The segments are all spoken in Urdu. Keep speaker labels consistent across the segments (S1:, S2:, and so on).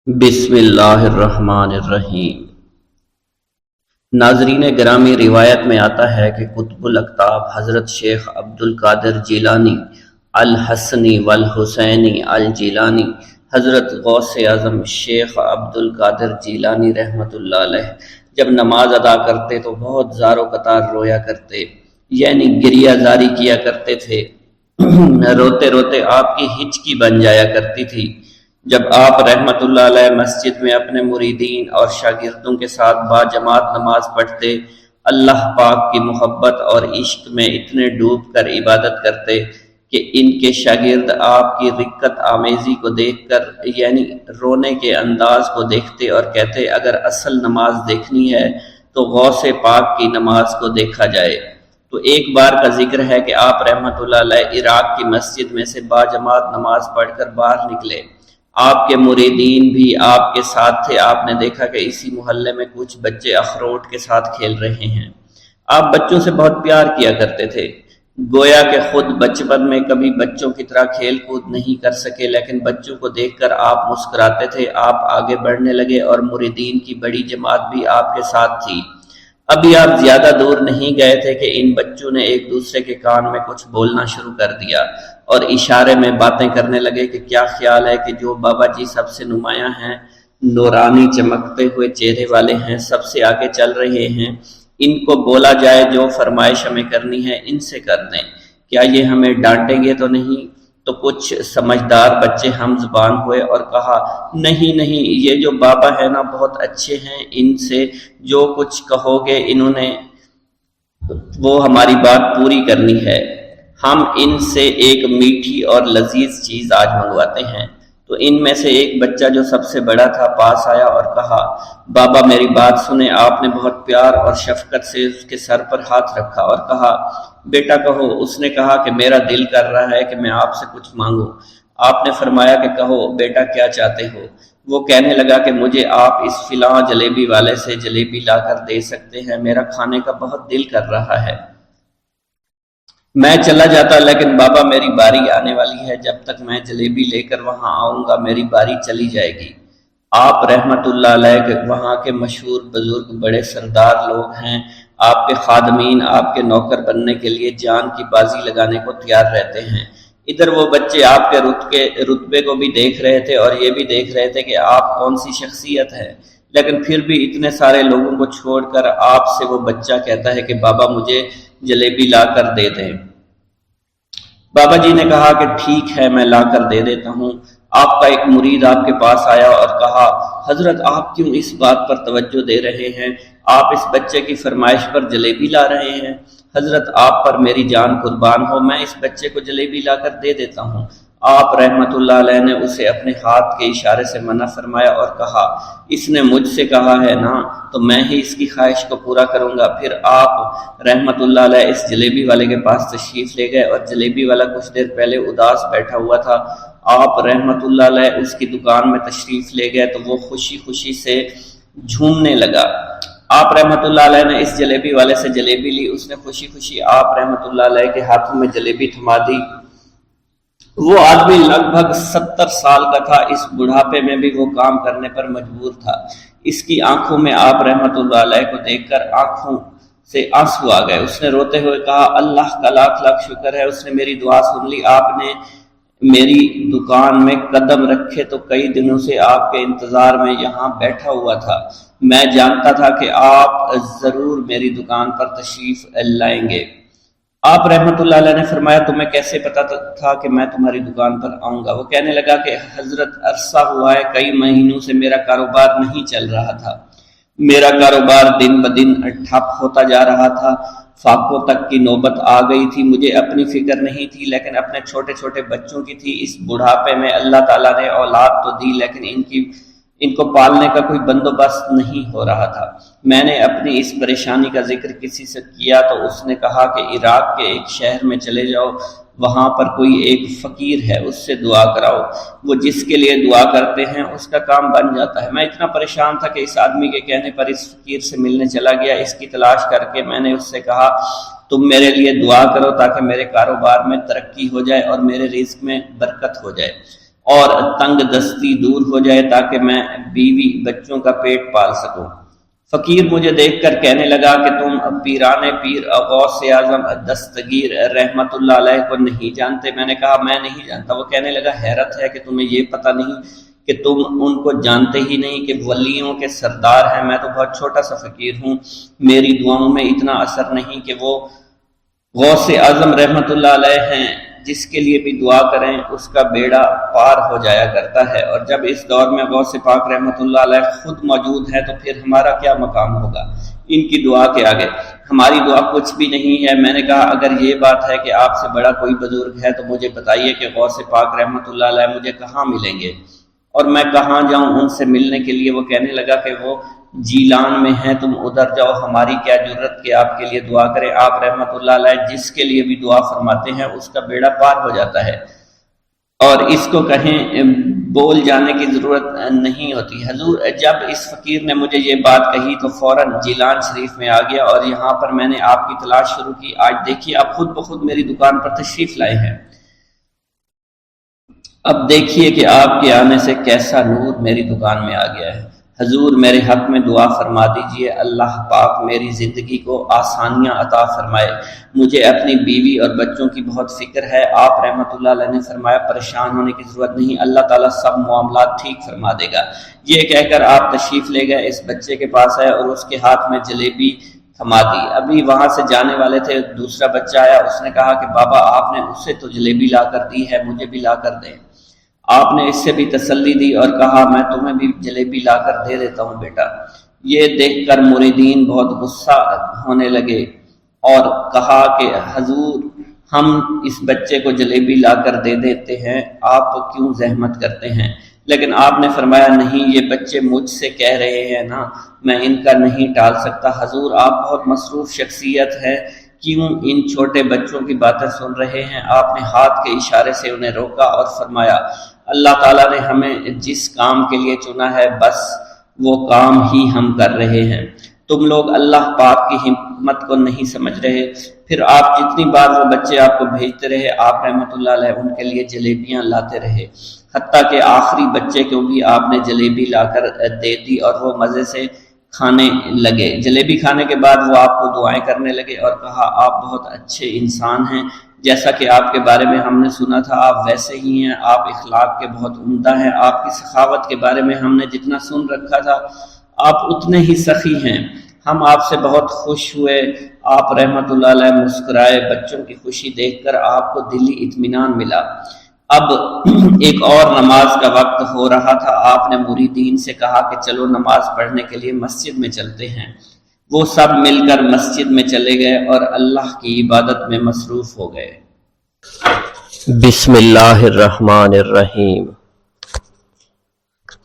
S1: بسم اللہ الرحمن الرحیم۔ ناظرین گرامی، روایت میں آتا ہے کہ قطب الاقطاب حضرت شیخ عبد القادر جیلانی الحسنی والحسینی الجیلانی، حضرت غوث اعظم شیخ عبد القادر جیلانی رحمۃ اللہ علیہ جب نماز ادا کرتے تو بہت زار و قطار رویا کرتے، یعنی گریہ زاری کیا کرتے تھے۔ روتے روتے آپ کی ہچکی بن جایا کرتی تھی۔ جب آپ رحمت اللہ علیہ مسجد میں اپنے مریدین اور شاگردوں کے ساتھ باجماعت نماز پڑھتے، اللہ پاک کی محبت اور عشق میں اتنے ڈوب کر عبادت کرتے کہ ان کے شاگرد آپ کی رقت آمیزی کو دیکھ کر، یعنی رونے کے انداز کو دیکھتے اور کہتے اگر اصل نماز دیکھنی ہے تو غوث پاک کی نماز کو دیکھا جائے۔ تو ایک بار کا ذکر ہے کہ آپ رحمت اللہ علیہ عراق کی مسجد میں سے باجماعت نماز پڑھ کر باہر نکلے۔ آپ کے مریدین بھی آپ کے ساتھ تھے۔ آپ نے دیکھا کہ اسی محلے میں کچھ بچے اخروٹ کے ساتھ کھیل رہے ہیں۔ آپ بچوں سے بہت پیار کیا کرتے تھے، گویا کہ خود بچپن میں کبھی بچوں کی طرح کھیل کود نہیں کر سکے، لیکن بچوں کو دیکھ کر آپ مسکراتے تھے۔ آپ آگے بڑھنے لگے اور مریدین کی بڑی جماعت بھی آپ کے ساتھ تھی۔ ابھی آپ زیادہ دور نہیں گئے تھے کہ ان بچوں نے ایک دوسرے کے کان میں کچھ بولنا شروع کر دیا اور اشارے میں باتیں کرنے لگے کہ کیا خیال ہے کہ جو بابا جی سب سے نمایاں ہیں، نورانی چمکتے ہوئے چہرے والے ہیں، سب سے آگے چل رہے ہیں، ان کو بولا جائے جو فرمائش ہمیں کرنی ہے ان سے کر دیں، کیا یہ ہمیں ڈانٹیں گے تو نہیں؟ تو کچھ سمجھدار بچے ہم زبان ہوئے اور کہا نہیں نہیں، یہ جو بابا ہے نا بہت اچھے ہیں، ان سے جو کچھ کہو گے انہوں نے وہ ہماری بات پوری کرنی ہے۔ ہم ان سے ایک میٹھی اور لذیذ چیز آج منگواتے ہیں۔ تو ان میں سے ایک بچہ جو سب سے بڑا تھا پاس آیا اور کہا بابا میری بات سنیں۔ آپ نے بہت پیار اور شفقت سے اس کے سر پر ہاتھ رکھا اور کہا بیٹا کہو۔ اس نے کہا کہ میرا دل کر رہا ہے کہ میں آپ سے کچھ مانگوں۔ آپ نے فرمایا کہ کہو بیٹا کیا چاہتے ہو؟ وہ کہنے لگا کہ مجھے آپ اس فلاں جلیبی والے سے جلیبی لا کر دے سکتے ہیں، میرا کھانے کا بہت دل کر رہا ہے۔ میں چلا جاتا لیکن بابا میری باری آنے والی ہے، جب تک میں جلیبی لے کر وہاں آؤں گا میری باری چلی جائے گی۔ آپ رحمت اللہ علیہ کے وہاں کے مشہور بزرگ بڑے سردار لوگ ہیں۔ آپ کے خادمین آپ کے نوکر بننے کے لیے جان کی بازی لگانے کو تیار رہتے ہیں۔ ادھر وہ بچے آپ کے رتبے کو بھی دیکھ رہے تھے اور یہ بھی دیکھ رہے تھے کہ آپ کون سی شخصیت ہے، لیکن پھر بھی اتنے سارے لوگوں کو چھوڑ کر آپ سے وہ بچہ کہتا ہے کہ بابا مجھے جلیبی لا کر دے دیں۔ بابا جی نے کہا کہ ٹھیک ہے میں لا کر دے دیتا ہوں۔ آپ کا ایک مرید آپ کے پاس آیا اور کہا حضرت آپ کیوں اس بات پر توجہ دے رہے ہیں؟ آپ اس بچے کی فرمائش پر جلیبی لا رہے ہیں۔ حضرت آپ پر میری جان قربان ہو، میں اس بچے کو جلیبی لا کر دے دیتا ہوں۔ آپ رحمت اللہ علیہ نے اسے اپنے ہاتھ کے اشارے سے منع فرمایا اور کہا اس نے مجھ سے کہا ہے نا تو میں ہی اس کی خواہش کو پورا کروں گا۔ پھر آپ رحمت اللہ علیہ اس جلیبی والے کے پاس تشریف لے گئے اور جلیبی والا کچھ دیر پہلے اداس بیٹھا ہوا تھا۔ آپ رحمت اللہ علیہ اس کی دکان میں تشریف لے گئے تو وہ خوشی خوشی سے جھومنے لگا۔ آپ رحمت اللہ علیہ نے اس جلیبی والے سے جلیبی لی، اس نے خوشی خوشی آپ رحمت اللہ علیہ کے ہاتھوں میں جلیبی تھما دی۔ وہ آدمی لگ بھگ 70 سال کا تھا، اس بڑھاپے میں بھی وہ کام کرنے پر مجبور تھا۔ اس کی آنکھوں میں آپ رحمت اللہ علیہ کو دیکھ کر آنکھوں سے آنسو آ گئے۔ اس نے روتے ہوئے کہا اللہ کا لاکھ لاکھ شکر ہے، اس نے میری دعا سن لی۔ آپ نے میری دکان میں قدم رکھے تو کئی دنوں سے آپ کے انتظار میں یہاں بیٹھا ہوا تھا۔ میں جانتا تھا کہ آپ ضرور میری دکان پر تشریف لائیں گے۔ آپ رحمت اللہ علیہ نے فرمایا تمہیں کیسے پتا تھا کہ میں تمہاری دکان پر آؤں گا؟ وہ کہنے لگا کہ حضرت عرصہ ہوا ہے، کئی مہینوں سے میرا کاروبار نہیں چل رہا تھا، میرا کاروبار دن بدن ٹھپ ہوتا جا رہا تھا، فاقوں تک کی نوبت آ گئی تھی۔ مجھے اپنی فکر نہیں تھی لیکن اپنے چھوٹے چھوٹے بچوں کی تھی۔ اس بڑھاپے میں اللہ تعالیٰ نے اولاد تو دی لیکن ان کو پالنے کا کوئی بندوبست نہیں ہو رہا تھا۔ میں نے اپنی اس پریشانی کا ذکر کسی سے کیا تو اس نے کہا کہ عراق کے ایک شہر میں چلے جاؤ، وہاں پر کوئی ایک فقیر ہے، اس سے دعا کراؤ، وہ جس کے لیے دعا کرتے ہیں اس کا کام بن جاتا ہے۔ میں اتنا پریشان تھا کہ اس آدمی کے کہنے پر اس فقیر سے ملنے چلا گیا۔ اس کی تلاش کر کے میں نے اس سے کہا تم میرے لیے دعا کرو تاکہ میرے کاروبار میں ترقی ہو جائے اور میرے رزق میں برکت ہو جائے۔ اور تنگ دستی دور ہو جائے تاکہ میں بیوی بچوں کا پیٹ پال سکوں۔ فقیر مجھے دیکھ کر کہنے لگا کہ تم پیران پیر غوث اعظم دستگیر رحمت اللہ علیہ کو نہیں جانتے؟ میں نے کہا میں نہیں جانتا۔ وہ کہنے لگا حیرت ہے کہ تمہیں یہ پتہ نہیں کہ تم ان کو جانتے ہی نہیں کہ ولیوں کے سردار ہیں۔ میں تو بہت چھوٹا سا فقیر ہوں، میری دعاؤں میں اتنا اثر نہیں کہ وہ غوث اعظم رحمت اللہ علیہ ہیں، جس کے لیے بھی دعا کریں اس کا بیڑا پار ہو جایا کرتا ہے، اور جب اس دور میں غوث پاک رحمت اللہ علیہ خود موجود ہے تو پھر ہمارا کیا مقام ہوگا ان کی دعا کے آگے؟ ہماری دعا کچھ بھی نہیں ہے۔ میں نے کہا اگر یہ بات ہے کہ آپ سے بڑا کوئی بزرگ ہے تو مجھے بتائیے کہ غوث پاک رحمت اللہ علیہ مجھے کہاں ملیں گے اور میں کہاں جاؤں ان سے ملنے کے لیے؟ وہ کہنے لگا کہ وہ جیلان میں ہیں، تم ادھر جاؤ، ہماری کیا جرت کہ آپ کے لیے دعا کریں۔ آپ رحمت اللہ علیہ جس کے لیے بھی دعا فرماتے ہیں اس کا بیڑا پار ہو جاتا ہے، اور اس کو کہیں بول جانے کی ضرورت نہیں ہوتی۔ حضور جب اس فقیر نے مجھے یہ بات کہی تو فوراً جیلان شریف میں آ گیا، اور یہاں پر میں نے آپ کی تلاش شروع کی۔ آج دیکھیے آپ خود بخود میری دکان پر تشریف لائے ہیں، اب دیکھیے کہ آپ کے آنے سے کیسا نور میری دکان میں آ گیا ہے۔ حضور میرے حق میں دعا فرما دیجئے، اللہ پاک میری زندگی کو آسانیاں عطا فرمائے، مجھے اپنی بیوی اور بچوں کی بہت فکر ہے۔ آپ رحمت اللہ علیہ نے فرمایا پریشان ہونے کی ضرورت نہیں، اللہ تعالیٰ سب معاملات ٹھیک فرما دے گا۔ یہ کہہ کر آپ تشریف لے گئے، اس بچے کے پاس آئے اور اس کے ہاتھ میں جلیبی تھما دی۔ ابھی وہاں سے جانے والے تھے، دوسرا بچہ آیا، اس نے کہا کہ بابا آپ نے اسے تو جلیبی لا کر دی ہے، مجھے بھی لا کر دیں۔ آپ نے اس سے بھی تسلی دی اور کہا میں تمہیں بھی جلیبی لا کر دے دیتا ہوں بیٹا۔ یہ دیکھ کر مریدین بہت غصہ ہونے لگے اور کہا کہ حضور ہم اس بچے کو جلیبی لا کر دے دیتے ہیں، آپ کیوں زحمت کرتے ہیں؟ لیکن آپ نے فرمایا نہیں، یہ بچے مجھ سے کہہ رہے ہیں نا، میں ان کا نہیں ٹال سکتا۔ حضور آپ بہت مصروف شخصیت ہے، کیوں ان چھوٹے بچوں کی باتیں سن رہے ہیں؟ آپ نے ہاتھ کے اشارے سے انہیں روکا اور فرمایا اللہ تعالیٰ نے ہمیں جس کام کے لیے چنا ہے بس وہ کام ہی ہم کر رہے ہیں، تم لوگ اللہ پاک کی حکمت کو نہیں سمجھ رہے۔ پھر آپ جتنی بار وہ بچے آپ کو بھیجتے رہے، آپ رحمت اللہ علیہ ان کے لیے جلیبیاں لاتے رہے، حتیٰ کہ آخری بچے کو بھی آپ نے جلیبی لا کر دے دی اور وہ مزے سے کھانے لگے۔ جلیبی کھانے کے بعد وہ آپ کو دعائیں کرنے لگے اور کہا آپ بہت اچھے انسان ہیں، جیسا کہ آپ کے بارے میں ہم نے سنا تھا آپ ویسے ہی ہیں، آپ اخلاق کے بہت عمدہ ہیں، آپ کی سخاوت کے بارے میں ہم نے جتنا سن رکھا تھا آپ اتنے ہی سخی ہیں، ہم آپ سے بہت خوش ہوئے۔ آپ رحمت اللہ علیہ مسکرائے، بچوں کی خوشی دیکھ کر آپ کو دلی اطمینان ملا۔ اب ایک اور نماز کا وقت ہو رہا تھا، آپ نے مریدین سے کہا کہ چلو نماز پڑھنے کے لیے مسجد میں چلتے ہیں۔ وہ سب مل کر مسجد میں چلے گئے اور اللہ کی عبادت میں مصروف ہو گئے۔
S2: بسم اللہ الرحمن الرحیم۔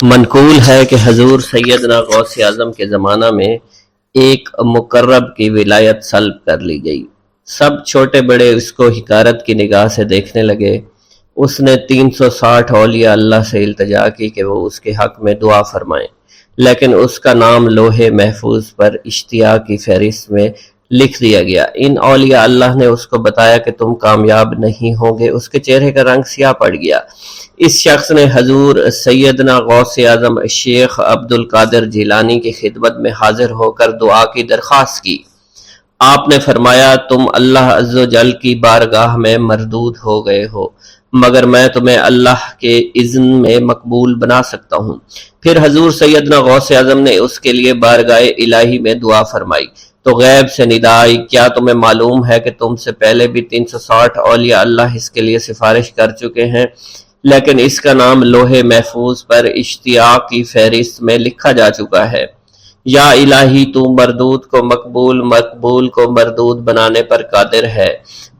S2: منقول ہے کہ حضور سیدنا غوث اعظم کے زمانہ میں ایک مقرب کی ولایت سلب کر لی گئی۔ سب چھوٹے بڑے اس کو حقارت کی نگاہ سے دیکھنے لگے۔ اس نے 360 اولیاء اللہ سے التجا کی کہ وہ اس کے حق میں دعا فرمائیں، لیکن اس کا نام لوح محفوظ پر اشتیاق کی فہرست میں لکھ دیا گیا۔ ان اولیاء اللہ نے اس کو بتایا کہ تم کامیاب نہیں ہوں گے۔ اس کے چہرے کا رنگ سیاہ پڑ گیا۔ اس شخص نے حضور سیدنا غوث اعظم شیخ عبد القادر جیلانی کی خدمت میں حاضر ہو کر دعا کی درخواست کی۔ آپ نے فرمایا تم اللہ عز و جل کی بارگاہ میں مردود ہو گئے ہو، مگر میں تمہیں اللہ کے اذن میں مقبول بنا سکتا ہوں۔ پھر حضور سیدنا غوث اعظم نے اس کے لیے بارگاہ الہی میں دعا فرمائی تو غیب سے ندا آئی، کیا تمہیں معلوم ہے کہ تم سے پہلے بھی 360 اولیاء اللہ اس کے لیے سفارش کر چکے ہیں، لیکن اس کا نام لوح محفوظ پر اشتیاق کی فہرست میں لکھا جا چکا ہے۔ یا الہی تو مردود کو مقبول، مقبول کو مردود بنانے پر قادر ہے۔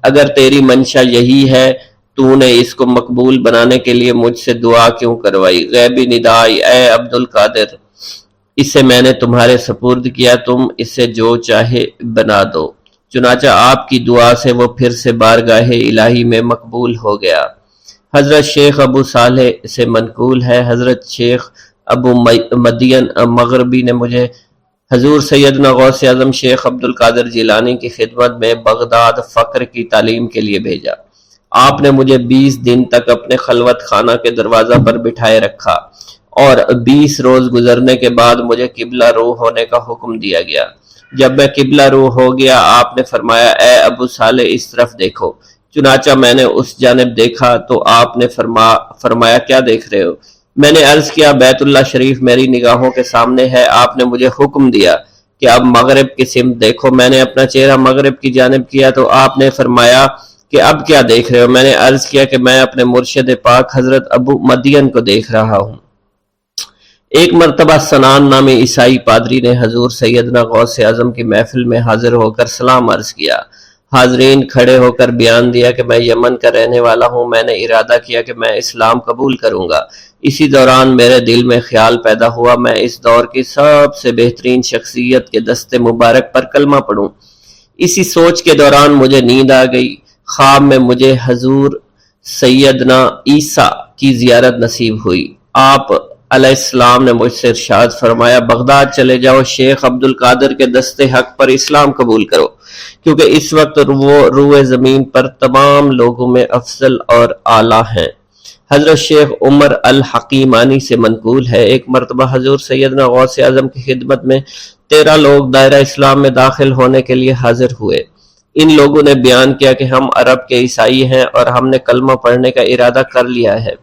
S2: اگر تیری منشا یہی ہے تو نے اس کو مقبول بنانے کے لیے مجھ سے دعا کیوں کروائی؟ غیبی ندا آئی، اے عبد القادر، اسے میں نے تمہارے سپرد کیا، تم اسے جو چاہے بنا دو۔ چنانچہ آپ کی دعا سے وہ پھر سے بارگاہ الہی میں مقبول ہو گیا۔ حضرت شیخ ابو صالح سے منقول ہے، حضرت شیخ ابو مدین مغربی نے مجھے حضور سیدنا غوث اعظم شیخ عبد القادر جیلانی کی خدمت میں بغداد فقر کی تعلیم کے لیے بھیجا۔ آپ نے مجھے 20 دن تک اپنے خلوت خانہ کے دروازہ پر بٹھائے رکھا اور 20 روز گزرنے کے بعد مجھے قبلہ رو ہونے کا حکم دیا گیا۔ جب میں قبلہ رو ہو گیا آپ نے فرمایا اے ابو صالح اس طرف دیکھو۔ چنانچہ میں نے اس جانب دیکھا تو آپ نے فرمایا کیا دیکھ رہے ہو؟ میں نے عرض کیا بیت اللہ شریف میری نگاہوں کے سامنے ہے۔ آپ نے مجھے حکم دیا کہ اب مغرب کی سمت دیکھو۔ میں نے اپنا چہرہ مغرب کی جانب کیا تو آپ نے فرمایا کہ اب کیا دیکھ رہے ہو؟ میں نے عرض کیا کہ میں اپنے مرشد پاک حضرت ابو مدین کو دیکھ رہا ہوں۔ ایک مرتبہ سنان نامی عیسائی پادری نے حضور سیدنا غوث اعظم کی محفل میں حاضر ہو کر سلام عرض کیا۔ حاضرین کھڑے ہو کر بیان دیا کہ میں یمن کا رہنے والا ہوں۔ میں نے ارادہ کیا کہ میں اسلام قبول کروں گا۔ اسی دوران میرے دل میں خیال پیدا ہوا میں اس دور کی سب سے بہترین شخصیت کے دست مبارک پر کلمہ پڑھوں۔ اسی سوچ کے دوران مجھے نیند آ گئی۔ خواب میں مجھے حضور سیدنا عیسیٰ کی زیارت نصیب ہوئی۔ آپ علیہ السلام نے مجھ سے ارشاد فرمایا بغداد چلے جاؤ، شیخ عبد القادر کے دست حق پر اسلام قبول کرو، کیونکہ اس وقت وہ روئے زمین پر تمام لوگوں میں افضل اور اعلیٰ ہیں۔ حضرت شیخ عمر الحکیمانی سے منقول ہے ایک مرتبہ حضور سیدنا غوث اعظم کی خدمت میں 13 لوگ دائرہ اسلام میں داخل ہونے کے لیے حاضر ہوئے۔ ان لوگوں نے بیان کیا کہ ہم عرب کے عیسائی ہیں اور ہم نے کلمہ پڑھنے کا ارادہ کر لیا ہے۔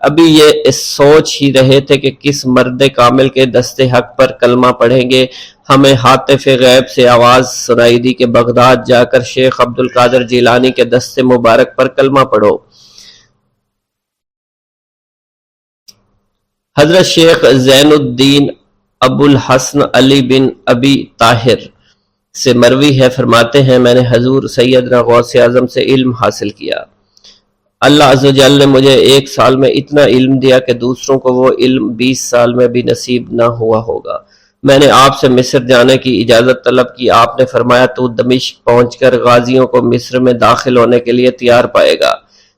S2: ابھی یہ سوچ ہی رہے تھے کہ کس مرد کامل کے دست حق پر کلمہ پڑھیں گے۔ ہمیں ہاتف غیب سے آواز سنائی دی کہ بغداد جا کر شیخ عبد القادر جیلانی کے دست مبارک پر کلمہ پڑھو۔ حضرت شیخ زین الدین ابو الحسن علی بن ابی طاہر سے مروی ہے، فرماتے ہیں میں نے حضور سیدنا غوث اعظم سے علم حاصل کیا۔ اللہ عز و جل نے مجھے 1 سال میں اتنا علم دیا کہ دوسروں کو وہ علم 20 سال میں بھی نصیب نہ ہوا ہوگا۔ میں نے آپ سے مصر جانے کی اجازت طلب کی۔ آپ نے فرمایا تو دمشق پہنچ کر غازیوں کو مصر میں داخل ہونے کے لیے تیار پائے گا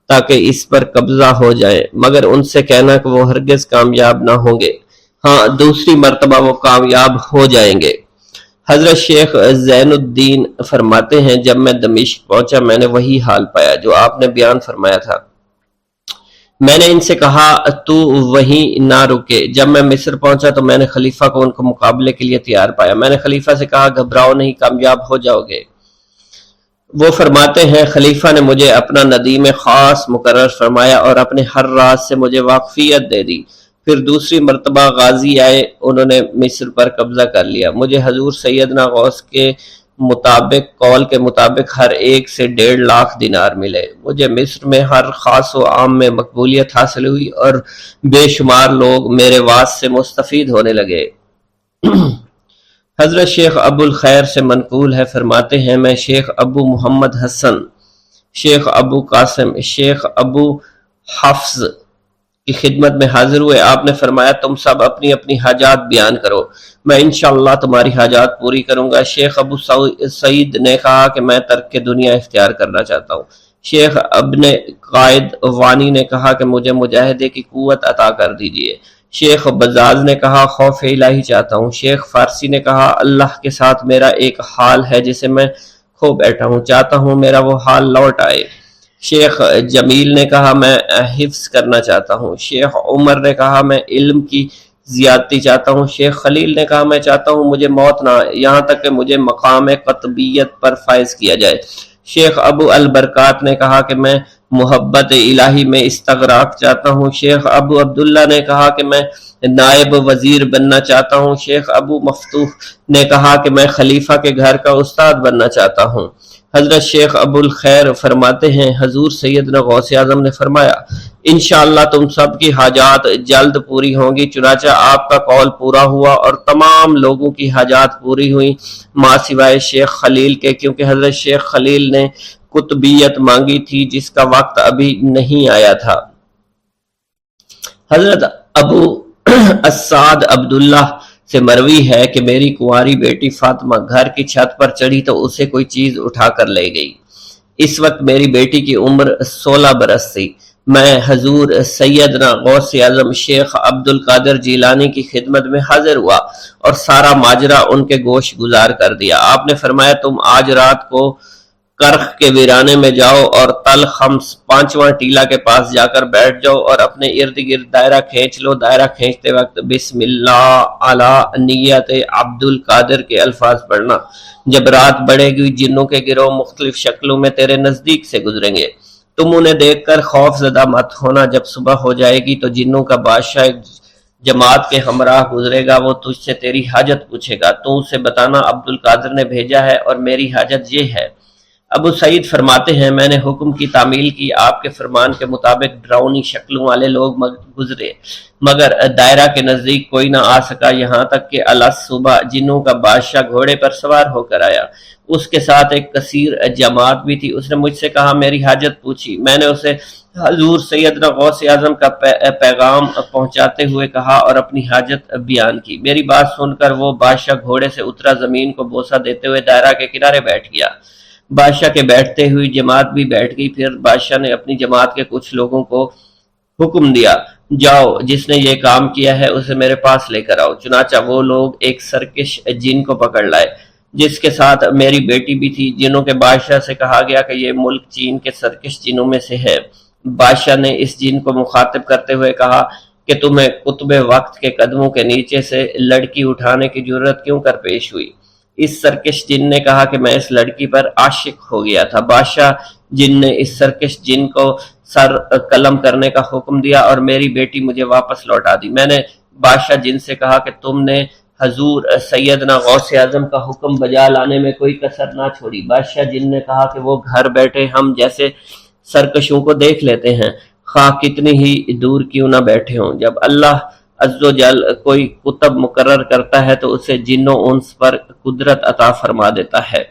S2: تاکہ اس پر قبضہ ہو جائے، مگر ان سے کہنا کہ وہ ہرگز کامیاب نہ ہوں گے، ہاں دوسری مرتبہ وہ کامیاب ہو جائیں گے۔ حضرت شیخ زین الدین فرماتے ہیں جب میں دمشق پہنچا میں نے وہی حال پایا جو آپ نے بیان فرمایا تھا۔ میں نے ان سے کہا تو وہیں نہ رکے۔ جب میں مصر پہنچا تو میں نے خلیفہ کو ان کو مقابلے کے لیے تیار پایا۔ میں نے خلیفہ سے کہا گھبراؤ نہیں، کامیاب ہو جاؤ گے۔ وہ فرماتے ہیں خلیفہ نے مجھے اپنا ندیم خاص مقرر فرمایا اور اپنے ہر راز سے مجھے واقفیت دے دی۔ پھر دوسری مرتبہ غازی آئے، انہوں نے مصر پر قبضہ کر لیا۔ مجھے حضور سیدنا غوث کے قول کے مطابق ہر ایک سے 1.5 لاکھ دینار ملے۔ مجھے مصر میں ہر خاص و عام میں مقبولیت حاصل ہوئی اور بے شمار لوگ میرے واعظ سے مستفید ہونے لگے۔ حضرت شیخ ابو الخیر سے منقول ہے، فرماتے ہیں میں شیخ ابو محمد حسن، شیخ ابو قاسم، شیخ ابو حفظ کی خدمت میں حاضر ہوئے۔ آپ نے فرمایا تم سب اپنی اپنی حاجات بیان کرو، میں انشاءاللہ تمہاری حاجات پوری کروں گا۔ شیخ ابو سعید نے کہا کہ میں ترک دنیا اختیار کرنا چاہتا ہوں۔ شیخ ابن قائد وانی نے کہا کہ مجھے مجاہدے کی قوت عطا کر دیجئے۔ شیخ بزاز نے کہا خوف الہی چاہتا ہوں۔ شیخ فارسی نے کہا اللہ کے ساتھ میرا ایک حال ہے جسے میں کھو بیٹھا ہوں، چاہتا ہوں میرا وہ حال لوٹ آئے۔ شیخ جمیل نے کہا میں حفظ کرنا چاہتا ہوں۔ شیخ عمر نے کہا میں علم کی زیادتی چاہتا ہوں۔ شیخ خلیل نے کہا میں چاہتا ہوں مجھے موت نہ آئے، یہاں تک کہ مجھے مقام قطبیت پر فائز کیا جائے۔ شیخ ابو البرکات نے کہا کہ میں محبت الہی میں استغراق چاہتا ہوں۔ شیخ ابو عبداللہ نے کہا کہ میں نائب وزیر بننا چاہتا ہوں۔ شیخ ابو مفتوح نے کہا کہ میں خلیفہ کے گھر کا استاد بننا چاہتا ہوں۔ حضرت شیخ ابو الخیر فرماتے ہیں حضور سیدنا غوث اعظم نے فرمایا انشاءاللہ تم سب کی حاجات جلد پوری ہوں گی۔ چنانچہ آپ کا قول پورا ہوا اور تمام لوگوں کی حاجات پوری ہوئی ماں سوائے شیخ خلیل کے، کیونکہ حضرت شیخ خلیل نے قطبیت مانگی تھی جس کا وقت ابھی نہیں آیا تھا۔ حضرت ابو السعد عبداللہ سے مروی ہے کہ میری کنواری بیٹی فاطمہ گھر کی چھت پر چڑھی تو اسے کوئی چیز اٹھا کر لے گئی۔ اس وقت میری بیٹی کی عمر 16 برس تھی۔ میں حضور سیدنا غوث اعظم شیخ عبد القادر جیلانی کی خدمت میں حاضر ہوا اور سارا ماجرا ان کے گوش گزار کر دیا۔ آپ نے فرمایا تم آج رات کو کرخ کے ویرانے میں جاؤ اور تل خمس 5واں ٹیلا کے پاس جا کر بیٹھ جاؤ اور اپنے ارد گرد دائرہ کھینچ لو۔ دائرہ کھینچتے وقت بسم اللہ علی نیت عبد القادر کے الفاظ پڑھنا۔ جب رات بڑھے گی جنوں کے گروہ مختلف شکلوں میں تیرے نزدیک سے گزریں گے، تم انہیں دیکھ کر خوف زدہ مت ہونا۔ جب صبح ہو جائے گی تو جنوں کا بادشاہ ایک جماعت کے ہمراہ گزرے گا، وہ تجھ سے تیری حاجت پوچھے گا، تو اسے بتانا عبد القادر نے بھیجا ہے اور میری حاجت یہ ہے۔ ابو سعید فرماتے ہیں میں نے حکم کی تعمیل کی، آپ کے فرمان کے مطابق ڈراؤنی شکلوں والے لوگ گزرے مگر دائرہ کے نزدیک کوئی نہ آ سکا، یہاں تک کہ صبح جنوں کا بادشاہ گھوڑے پر سوار ہو کر آیا، اس کے ساتھ ایک کثیر جماعت بھی تھی۔ اس نے مجھ سے کہا میری حاجت پوچھی، میں نے اسے حضور سیدنا غوث اعظم کا پیغام پہنچاتے ہوئے کہا اور اپنی حاجت بیان کی۔ میری بات سن کر وہ بادشاہ گھوڑے سے اترا، زمین کو بوسہ دیتے ہوئے دائرہ کے کنارے بیٹھ گیا۔ بادشاہ کے بیٹھتے ہوئی جماعت بھی بیٹھ گئی۔ پھر بادشاہ نے اپنی جماعت کے کچھ لوگوں کو حکم دیا، جاؤ جس نے یہ کام کیا ہے اسے میرے پاس لے کر آؤ۔ چنانچہ وہ لوگ ایک سرکش جن کو پکڑ لائے جس کے ساتھ میری بیٹی بھی تھی۔ جنوں کے بادشاہ سے کہا گیا کہ یہ ملک چین کے سرکش جنوں میں سے ہے۔ بادشاہ نے اس جن کو مخاطب کرتے ہوئے کہا کہ تمہیں قطب وقت کے قدموں کے نیچے سے لڑکی اٹھانے کی جرت کیوں کر پیش ہوئی؟ اس سرکش جن نے کہا کہ میں اس لڑکی پر عاشق ہو گیا تھا۔ بادشاہ جن نے اس سرکش جن کو سر قلم کرنے کا حکم دیا اور میری بیٹی مجھے واپس لوٹا دی۔ میں نے بادشاہ جن سے کہا کہ تم نے حضور سیدنا غوث اعظم کا حکم بجا لانے میں کوئی کسر نہ چھوڑی۔ بادشاہ جن نے کہا کہ وہ گھر بیٹھے ہم جیسے سرکشوں کو دیکھ لیتے ہیں، خواہ کتنی ہی دور کیوں نہ بیٹھے ہوں۔ جب اللہ عز و جل کوئی قطب مقرر کرتا ہے تو اسے جن و انس پر قدرت عطا فرما دیتا ہے۔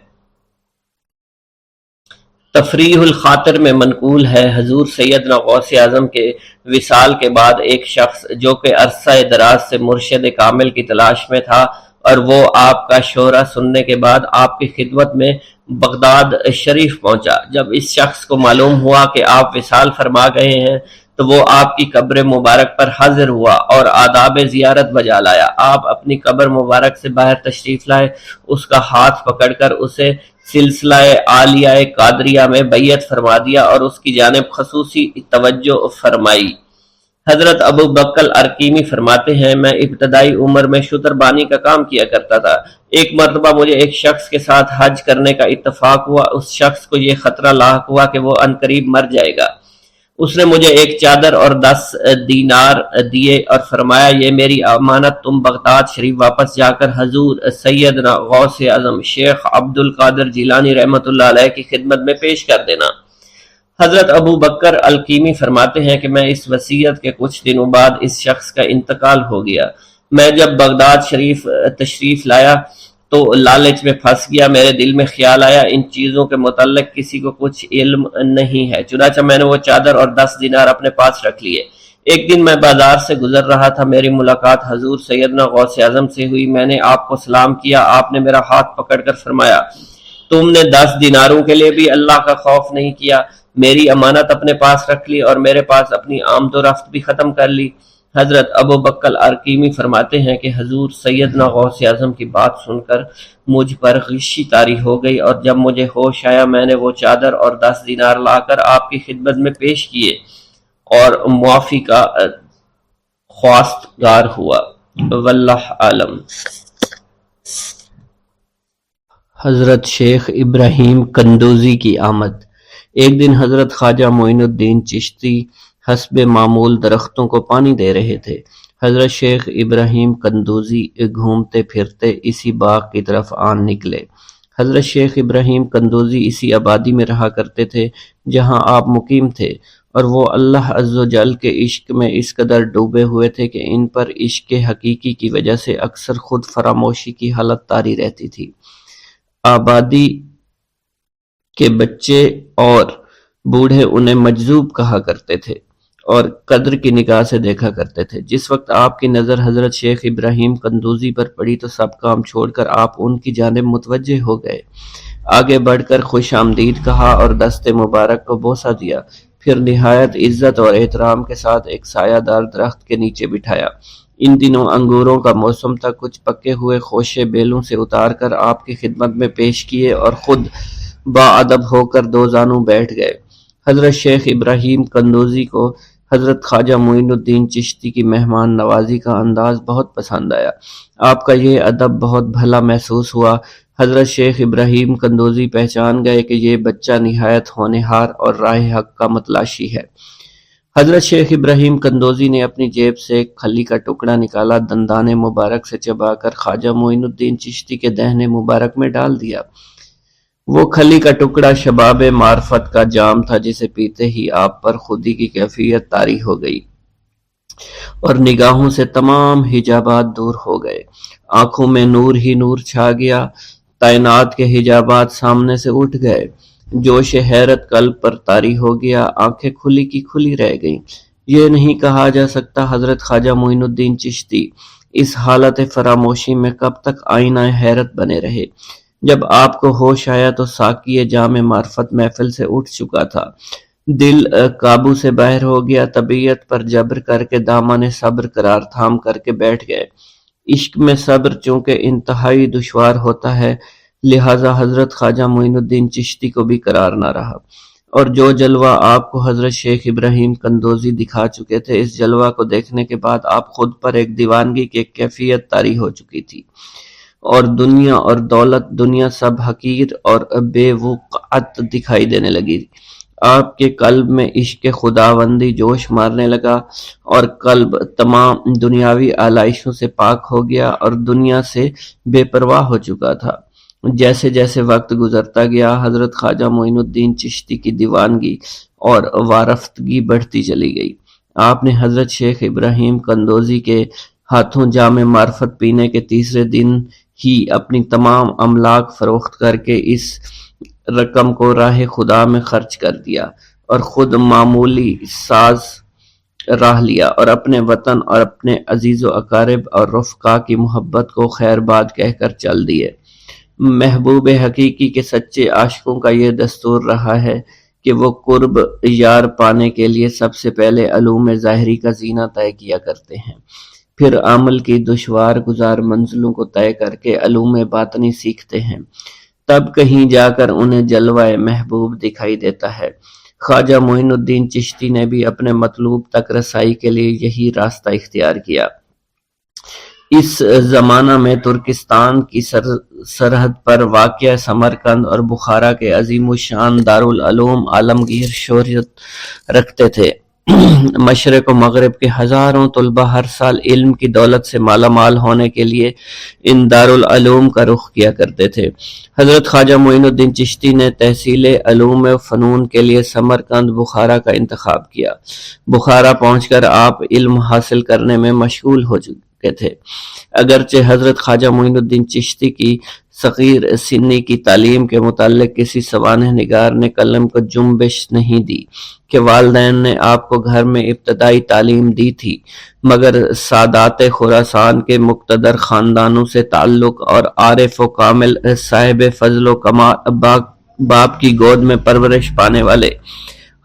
S2: تفریح الخاطر میں منقول ہے حضور سیدنا غوث اعظم کے وصال کے بعد ایک شخص جو کہ عرصہ دراز سے مرشد کامل کی تلاش میں تھا اور وہ آپ کا شورا سننے کے بعد آپ کی خدمت میں بغداد شریف پہنچا۔ جب اس شخص کو معلوم ہوا کہ آپ وصال فرما گئے ہیں تو وہ آپ کی قبر مبارک پر حاضر ہوا اور آداب زیارت بجا لایا۔ آپ اپنی قبر مبارک سے باہر تشریف لائے، اس کا ہاتھ پکڑ کر اسے سلسلہ عالیہ قادریہ میں بیعت فرما دیا اور اس کی جانب خصوصی توجہ فرمائی۔ حضرت ابو بکر ارکیمی فرماتے ہیں میں ابتدائی عمر میں شتر بانی کا کام کیا کرتا تھا۔ ایک مرتبہ مجھے ایک شخص کے ساتھ حج کرنے کا اتفاق ہوا۔ اس شخص کو یہ خطرہ لاحق ہوا کہ وہ عنقریب مر جائے گا۔ اس نے مجھے ایک چادر اور 10 دینار دیے اور فرمایا یہ میری امانت، تم بغداد شریف واپس جا کر حضور سیدنا غوث اعظم شیخ عبد القادر جیلانی رحمۃ اللہ علیہ کی خدمت میں پیش کر دینا۔ حضرت ابو بکر الکیمی فرماتے ہیں کہ میں اس وصیت کے کچھ دنوں بعد اس شخص کا انتقال ہو گیا۔ میں جب بغداد شریف تشریف لایا تو لالچ میں پھنس گیا۔ میرے دل میں خیال آیا ان چیزوں کے متعلق کسی کو کچھ علم نہیں ہے، چنانچہ میں نے وہ چادر اور 10 دینار اپنے پاس رکھ لیے۔ ایک دن میں بازار سے گزر رہا تھا، میری ملاقات حضور سیدنا غوث اعظم سے ہوئی۔ میں نے آپ کو سلام کیا، آپ نے میرا ہاتھ پکڑ کر فرمایا تم نے 10 دیناروں کے لیے بھی اللہ کا خوف نہیں کیا، میری امانت اپنے پاس رکھ لی اور میرے پاس اپنی آمد و رفت بھی ختم کر لی۔ حضرت ابو بکر ارکیمی فرماتے ہیں کہ حضور سیدنا غوث اعظم کی بات سن کر مجھ پر غشی طاری ہو گئی اور جب مجھے ہوش آیا میں نے وہ چادر اور 10 دینار لا کر آپ کی خدمت میں پیش کیے اور معافی کا خواستگار ہوا۔ واللہ عالم۔ حضرت شیخ ابراہیم قندوزی کی آمد۔ ایک دن حضرت خواجہ معین الدین چشتی حسب معمول درختوں کو پانی دے رہے تھے۔ حضرت شیخ ابراہیم قندوزی گھومتے پھرتے اسی باغ کی طرف آن نکلے۔ حضرت شیخ ابراہیم قندوزی اسی آبادی میں رہا کرتے تھے جہاں آپ مقیم تھے اور وہ اللہ عز و جل کے عشق میں اس قدر ڈوبے ہوئے تھے کہ ان پر عشق حقیقی کی وجہ سے اکثر خود فراموشی کی حالت طاری رہتی تھی۔ آبادی کے بچے اور بوڑھے انہیں مجذوب کہا کرتے تھے اور قدر کی نگاہ سے دیکھا کرتے تھے۔ جس وقت آپ کی نظر حضرت شیخ ابراہیم قندوزی پر پڑی تو سب کام چھوڑ کر آپ ان کی جانب متوجہ ہو گئے۔ آگے بڑھ کر خوش آمدید کہا اور دست مبارک کو بوسہ دیا، پھر نہایت عزت اور احترام کے ساتھ ایک سایہ دار درخت کے نیچے بٹھایا۔ ان دنوں انگوروں کا موسم تھا، کچھ پکے ہوئے خوشے بیلوں سے اتار کر آپ کی خدمت میں پیش کیے اور خود باادب ہو کر دو زانوں بیٹھ گئے۔ حضرت شیخ ابراہیم قندوزی کو حضرت خواجہ معین الدین چشتی کی مہمان نوازی کا انداز بہت پسند آیا۔ آپ کا یہ ادب بہت بھلا محسوس ہوا۔ حضرت شیخ ابراہیم قندوزی پہچان گئے کہ یہ بچہ نہایت ہونہار اور راہ حق کا متلاشی ہے۔ حضرت شیخ ابراہیم قندوزی نے اپنی جیب سے ایک کھلی کا ٹکڑا نکالا، دندان مبارک سے چبا کر خواجہ معین الدین چشتی کے دہنے مبارک میں ڈال دیا۔ وہ کھلی کا ٹکڑا شباب معرفت کا جام تھا جسے پیتے ہی آپ پر خودی کی کیفیت طاری ہو گئی اور نگاہوں سے تمام حجابات دور ہو گئے۔ آنکھوں میں نور ہی نور چھا گیا، تعینات کے حجابات سامنے سے اٹھ گئے، جوش حیرت قلب پر طاری ہو گیا، آنکھیں کھلی کی کھلی رہ گئیں۔ یہ نہیں کہا جا سکتا حضرت خواجہ معین الدین چشتی اس حالت فراموشی میں کب تک آئینہ حیرت بنے رہے۔ جب آپ کو ہوش آیا تو ساقی جام معرفت محفل سے اٹھ چکا تھا، دل قابو سے باہر ہو گیا، طبیعت پر جبر کر کے دامن صبر قرار تھام کر کے بیٹھ گئے۔ عشق میں صبر چونکہ انتہائی دشوار ہوتا ہے، لہٰذا حضرت خواجہ معین الدین چشتی کو بھی قرار نہ رہا، اور جو جلوہ آپ کو حضرت شیخ ابراہیم قندوزی دکھا چکے تھے، اس جلوہ کو دیکھنے کے بعد آپ خود پر ایک دیوانگی کی ایک کیفیت طاری ہو چکی تھی، اور دنیا اور دولت، دنیا سب حقیر اور بے وقعت دکھائی دینے لگی۔ آپ کے قلب میں عشق خداوندی جوش مارنے لگا اور قلب تمام دنیاوی آلائشوں سے پاک ہو گیا اور دنیا سے بے پرواہ ہو چکا تھا۔ جیسے جیسے وقت گزرتا گیا، حضرت خواجہ معین الدین چشتی کی دیوانگی اور وارفتگی بڑھتی چلی گئی۔ آپ نے حضرت شیخ ابراہیم قندوزی کے ہاتھوں جام معرفت پینے کے تیسرے دن ہی اپنی تمام املاک فروخت کر کے اس رقم کو راہ خدا میں خرچ کر دیا اور خود معمولی ساز راہ لیا اور اپنے وطن اور اپنے عزیز و اقارب اور رفقا کی محبت کو خیر باد کہہ کر چل دیے۔ محبوب حقیقی کے سچے عاشقوں کا یہ دستور رہا ہے کہ وہ قرب یار پانے کے لیے سب سے پہلے علوم ظاہری کا زینہ طے کیا کرتے ہیں، پھر عمل کی دشوار گزار منزلوں کو طے کر کے علوم باطنی سیکھتے ہیں، تب کہیں جا کر انہیں جلوہ محبوب دکھائی دیتا ہے۔ خواجہ معین الدین چشتی نے بھی اپنے مطلوب تک رسائی کے لیے یہی راستہ اختیار کیا۔ اس زمانہ میں ترکستان کی سرحد پر واقع سمرقند اور بخارا کے عظیم الشان دارالعلوم عالمگیر شہرت رکھتے تھے۔ مشرق و مغرب کے ہزاروں طلبہ ہر سال علم کی دولت سے مالا مال ہونے کے لیے ان دارالعلوم کا رخ کیا کرتے تھے۔ حضرت خواجہ معین الدین چشتی نے تحصیل علوم و فنون کے لیے سمرقند بخارا کا انتخاب کیا۔ بخارا پہنچ کر آپ علم حاصل کرنے میں مشغول ہو چکے تھے۔ اگرچہ حضرت خواجہ معین الدین چشتی کی صغیر سنی کی تعلیم کے متعلق کسی سوانح نگار نے قلم کو جنبش نہیں دی کہ والدین نے آپ کو گھر میں ابتدائی تعلیم دی تھی، مگر سادات خراسان کے مقتدر خاندانوں سے تعلق اور عارف و کامل صاحب فضل و کمال باپ کی گود میں پرورش پانے والے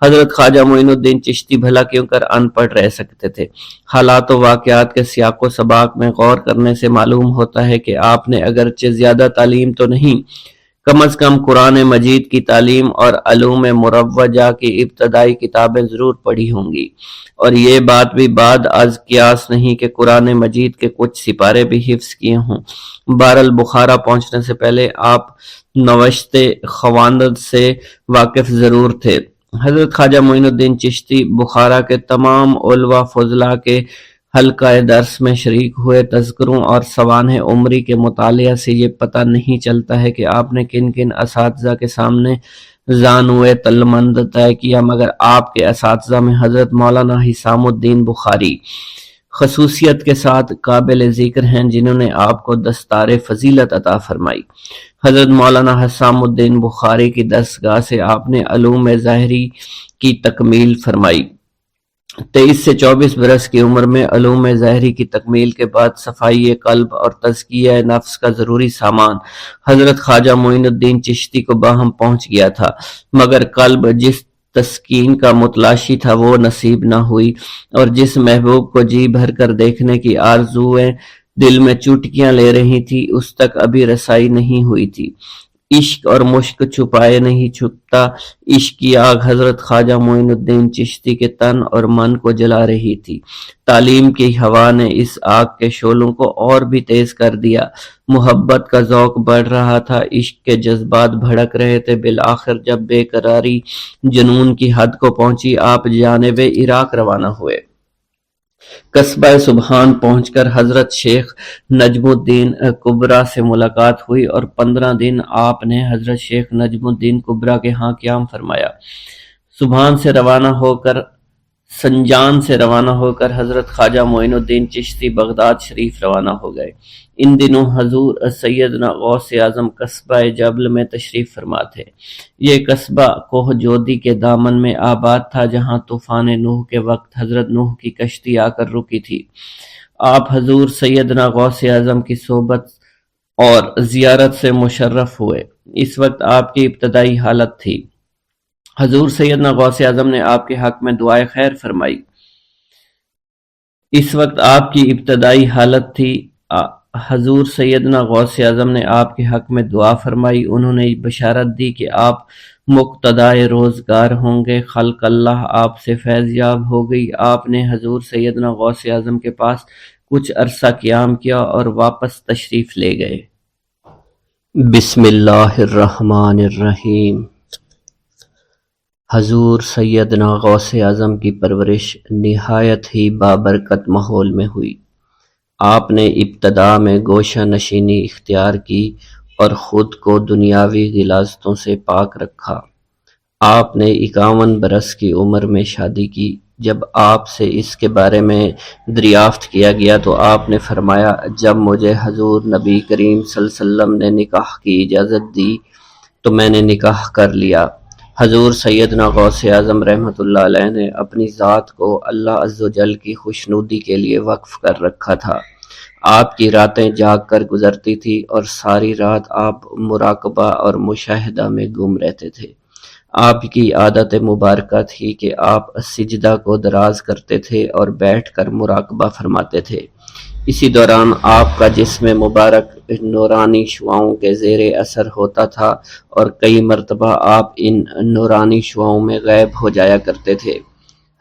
S2: حضرت خواجہ معین الدین چشتی بھلا کیوں کر ان پڑھ رہ سکتے تھے۔ حالات و واقعات کے سیاق و سباق میں غور کرنے سے معلوم ہوتا ہے کہ آپ نے اگرچہ زیادہ تعلیم تو نہیں، کم از کم قرآن مجید کی تعلیم اور علوم مروجہ کی ابتدائی کتابیں ضرور پڑھی ہوں گی، اور یہ بات بھی بعد از قیاس نہیں کہ قرآن مجید کے کچھ سپارے بھی حفظ کیے ہوں۔ بہرحال بخارا پہنچنے سے پہلے آپ نوشت خواندند سے واقف ضرور تھے۔ حضرت خواجہ معین الدین چشتی بخارا کے تمام علماء فضلاء کے حلقہ درس میں شریک ہوئے۔ تذکروں اور سوانح عمری کے مطالعہ سے یہ پتہ نہیں چلتا ہے کہ آپ نے کن کن اساتذہ کے سامنے زانوئے تلمند طے کیا، مگر آپ کے اساتذہ میں حضرت مولانا حسام الدین بخاری خصوصیت کے ساتھ قابل ذکر ہیں، جنہوں نے آپ کو دستار فضیلت عطا فرمائی۔ حضرت مولانا حسام الدین بخاری کی دستگاہ سے آپ نے علوم ظاہری کی تکمیل فرمائی۔ 23 سے 24 برس کی عمر میں علوم ظاہری کی تکمیل کے بعد صفائی قلب اور تزکیہ نفس کا ضروری سامان حضرت خواجہ معین الدین چشتی کو باہم پہنچ گیا تھا، مگر قلب جس تسکین کا متلاشی تھا وہ نصیب نہ ہوئی، اور جس محبوب کو جی بھر کر دیکھنے کی آرزوئیں دل میں چوٹکیاں لے رہی تھی، اس تک ابھی رسائی نہیں ہوئی تھی۔
S1: عشق اور مشق چھپائے نہیں چھپتا۔ عشق کی آگ حضرت خواجہ معین الدین چشتی کے تن اور من کو جلا رہی تھی۔ تعلیم کی ہوا نے اس آگ کے شعلوں کو اور بھی تیز کر دیا۔ محبت کا ذوق بڑھ رہا تھا، عشق کے جذبات بھڑک رہے تھے۔ بالآخر جب بے قراری جنون کی حد کو پہنچی، آپ جانب عراق روانہ ہوئے۔ قصبہ سبحان پہنچ کر حضرت شیخ نجم الدین کبرا سے ملاقات ہوئی اور 15 دن آپ نے حضرت شیخ نجم الدین کبرا کے ہاں قیام فرمایا۔ سنجان سے روانہ ہو کر حضرت خواجہ معین الدین چشتی بغداد شریف روانہ ہو گئے۔ ان دنوں حضور سیدنا غوث اعظم قصبہ جبل میں تشریف فرما تھے۔ یہ قصبہ کوہ جودی کے دامن میں آباد تھا، جہاں طوفان نوح کے وقت حضرت نوح کی کشتی آ کر رکی تھی۔ آپ حضور سیدنا غوث اعظم کی صحبت اور زیارت سے مشرف ہوئے۔ اس وقت آپ کی ابتدائی حالت تھی۔ حضور سیدنا غوث اعظم نے آپ کے حق میں دعائے خیر فرمائی۔ حضور سیدنا غوث اعظم نے آپ کے حق میں دعا فرمائی۔ انہوں نے بشارت دی کہ آپ مقتدائے روزگار ہوں گے۔ خلق اللہ آپ سے فیض یاب ہو گئی۔ آپ نے حضور سیدنا غوث اعظم کے پاس کچھ عرصہ قیام کیا اور واپس تشریف لے گئے۔
S2: بسم اللہ الرحمن الرحیم۔ حضور سیدنا غوث اعظم کی پرورش نہایت ہی بابرکت ماحول میں ہوئی۔ آپ نے ابتدا میں گوشہ نشینی اختیار کی اور خود کو دنیاوی غلاظتوں سے پاک رکھا۔ آپ نے 51 برس کی عمر میں شادی کی۔ جب آپ سے اس کے بارے میں دریافت کیا گیا تو آپ نے فرمایا، جب مجھے حضور نبی کریم صلی اللہ علیہ وسلم نے نکاح کی اجازت دی تو میں نے نکاح کر لیا۔ حضور سیدنا غوث اعظم رحمۃ اللہ علیہ نے اپنی ذات کو اللہ عز و جل کی خوشنودی کے لیے وقف کر رکھا تھا۔ آپ کی راتیں جاگ کر گزرتی تھی اور ساری رات آپ مراقبہ اور مشاہدہ میں گم رہتے تھے۔ آپ کی عادت مبارکہ تھی کہ آپ سجدہ کو دراز کرتے تھے اور بیٹھ کر مراقبہ فرماتے تھے۔ اسی دوران آپ کا جسم مبارک نورانی شعاؤں کے زیر اثر ہوتا تھا اور کئی مرتبہ آپ ان نورانی شعاؤں میں غائب ہو جایا کرتے تھے۔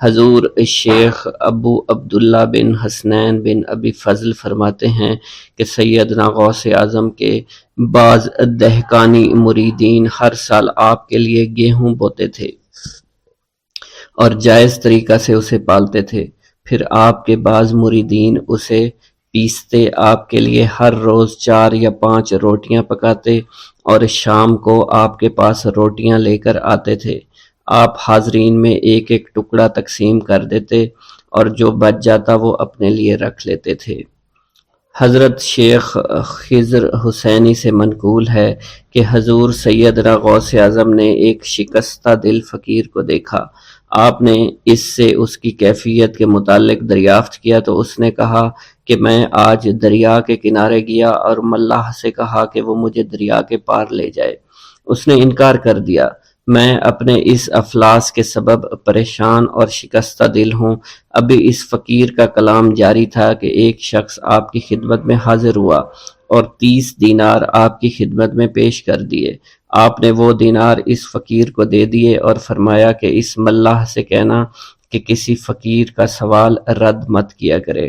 S2: حضور شیخ ابو عبداللہ بن حسنین بن ابی فضل فرماتے ہیں کہ سیدنا غوث اعظم کے بعض دہقانی مریدین ہر سال آپ کے لیے گیہوں بوتے تھے اور جائز طریقہ سے اسے پالتے تھے۔ پھر آپ کے بعض مریدین اسے پیستے، آپ کے لیے ہر روز 4 یا 5 روٹیاں پکاتے اور شام کو آپ کے پاس روٹیاں لے کر آتے تھے۔ آپ حاضرین میں ایک ایک ٹکڑا تقسیم کر دیتے اور جو بچ جاتا وہ اپنے لیے رکھ لیتے تھے۔ حضرت شیخ خضر حسینی سے منقول ہے کہ حضور سیدنا غوث اعظم نے ایک شکستہ دل فقیر کو دیکھا۔ آپ نے اس سے اس کی کیفیت کے متعلق دریافت کیا تو اس نے کہا کہ میں آج دریا کے کنارے گیا اور ملاح سے کہا کہ وہ مجھے دریا کے پار لے جائے۔ اس نے انکار کر دیا۔ میں اپنے اس افلاس کے سبب پریشان اور شکستہ دل ہوں۔ ابھی اس فقیر کا کلام جاری تھا کہ ایک شخص آپ کی خدمت میں حاضر ہوا اور 30 دینار آپ کی خدمت میں پیش کر دیے۔ آپ نے وہ دینار اس فقیر کو دے دیے اور فرمایا کہ اس ملاح سے کہنا کہ کسی فقیر کا سوال رد مت کیا کرے۔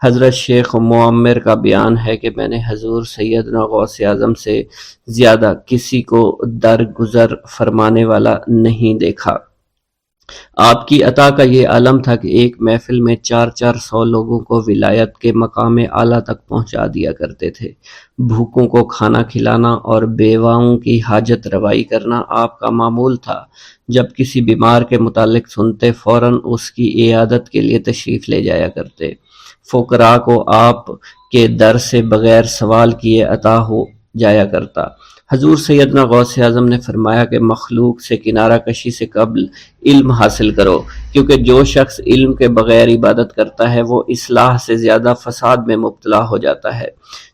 S2: حضرت شیخ معمر کا بیان ہے کہ میں نے حضور سیدنا غوث اعظم سے زیادہ کسی کو درگزر فرمانے والا نہیں دیکھا۔ آپ کی عطا کا یہ عالم تھا کہ ایک محفل میں 400 لوگوں کو ولایت کے مقام اعلیٰ تک پہنچا دیا کرتے تھے۔ بھوکوں کو کھانا کھلانا اور بیواؤں کی حاجت روائی کرنا آپ کا معمول تھا۔ جب کسی بیمار کے متعلق سنتے فوراً اس کی عیادت کے لیے تشریف لے جایا کرتے۔ فقراء کو آپ کے در سے بغیر سوال کیے عطا ہو جایا کرتا۔ حضور سیدنا غوث اعظم نے فرمایا کہ مخلوق سے کنارہ کشی سے قبل علم حاصل کرو، کیونکہ جو شخص علم کے بغیر عبادت کرتا ہے وہ اصلاح سے زیادہ فساد میں مبتلا ہو جاتا ہے۔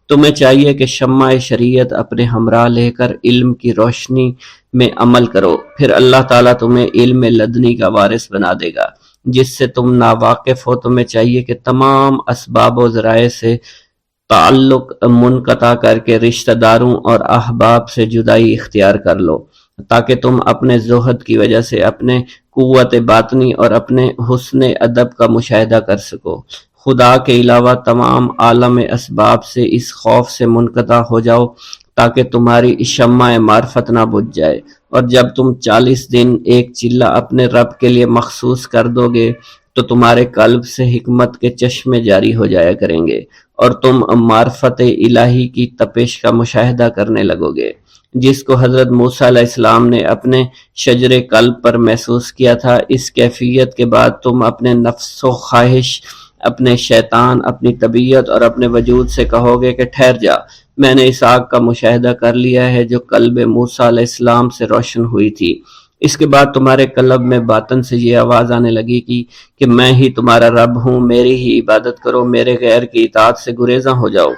S2: تمہیں چاہیے کہ شمع شریعت اپنے ہمراہ لے کر علم کی روشنی میں عمل کرو، پھر اللہ تعالیٰ تمہیں علم لدنی کا وارث بنا دے گا۔ جس سے تم ناواقف ہو، تمہیں چاہیے کہ تمام اسباب و ذرائع سے تعلق منقطع کر کے رشتہ داروں اور احباب سے جدائی اختیار کر لو تاکہ تم اپنے زہد کی وجہ سے اپنے قوت باطنی اور اپنے حسن ادب کا مشاہدہ کر سکو۔ خدا کے علاوہ تمام عالم اسباب سے اس خوف سے منقطع ہو جاؤ تاکہ تمہاری شمع معرفت نہ بجھ جائے، اور جب تم 40 دن ایک چلہ اپنے رب کے لیے مخصوص کر دو گے تو تمہارے قلب سے حکمت کے چشمے جاری ہو جایا کریں گے اور تم معرفت الہی کی تپش کا مشاہدہ کرنے لگو گے، جس کو حضرت موسیٰ علیہ السلام نے اپنے شجر قلب پر محسوس کیا تھا۔ اس کیفیت کے بعد تم اپنے نفس و خواہش، اپنے شیطان، اپنی طبیعت اور اپنے وجود سے کہو گے کہ ٹھہر جا، میں نے اس آگ کا مشاہدہ کر لیا ہے جو قلب موسیٰ علیہ السلام سے روشن ہوئی تھی۔ اس کے بعد تمہارے قلب میں باطن سے یہ آواز آنے لگی کہ میں ہی تمہارا رب ہوں، میری ہی عبادت کرو، میرے غیر کی اطاعت سے گریزاں ہو جاؤ،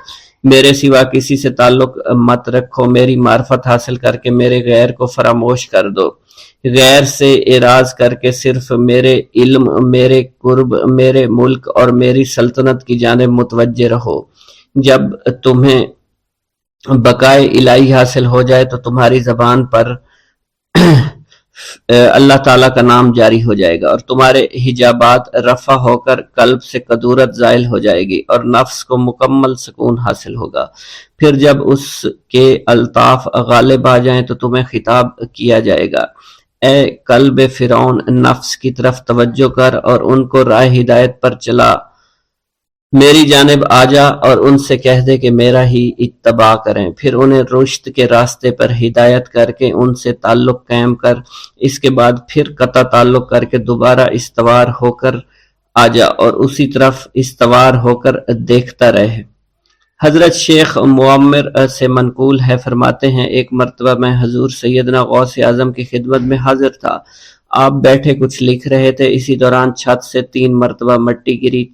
S2: میرے سوا کسی سے تعلق مت رکھو، میری معرفت حاصل کر کے میرے غیر کو فراموش کر دو، غیر سے اعراض کر کے صرف میرے علم، میرے قرب، میرے ملک اور میری سلطنت کی جانب متوجہ رہو۔ جب تمہیں بقائے الہی حاصل ہو جائے تو تمہاری زبان پر اللہ تعالیٰ کا نام جاری ہو جائے گا اور تمہارے حجابات رفع ہو کر قلب سے قدورت زائل ہو جائے گی اور نفس کو مکمل سکون حاصل ہوگا۔ پھر جب اس کے الطاف غالب آ جائیں تو تمہیں خطاب کیا جائے گا، اے قلب فرعون، نفس کی طرف توجہ کر اور ان کو راہ ہدایت پر چلا، میری جانب آ جا اور ان سے کہہ دے کہ میرا ہی اتباع کریں، پھر انہیں رشد کے راستے پر ہدایت کر کے ان سے تعلق قائم کر، اس کے بعد پھر قطع تعلق کر کے دوبارہ استوار ہو کر آ جا اور اسی طرف استوار ہو کر دیکھتا رہے۔ حضرت شیخ معمر سے منقول ہے، فرماتے ہیں ایک مرتبہ میں حضور سیدنا غوث اعظم کی خدمت میں حاضر تھا، آپ بیٹھے کچھ لکھ رہے تھے، اسی دوران چھت سے 3 مرتبہ مٹی گری،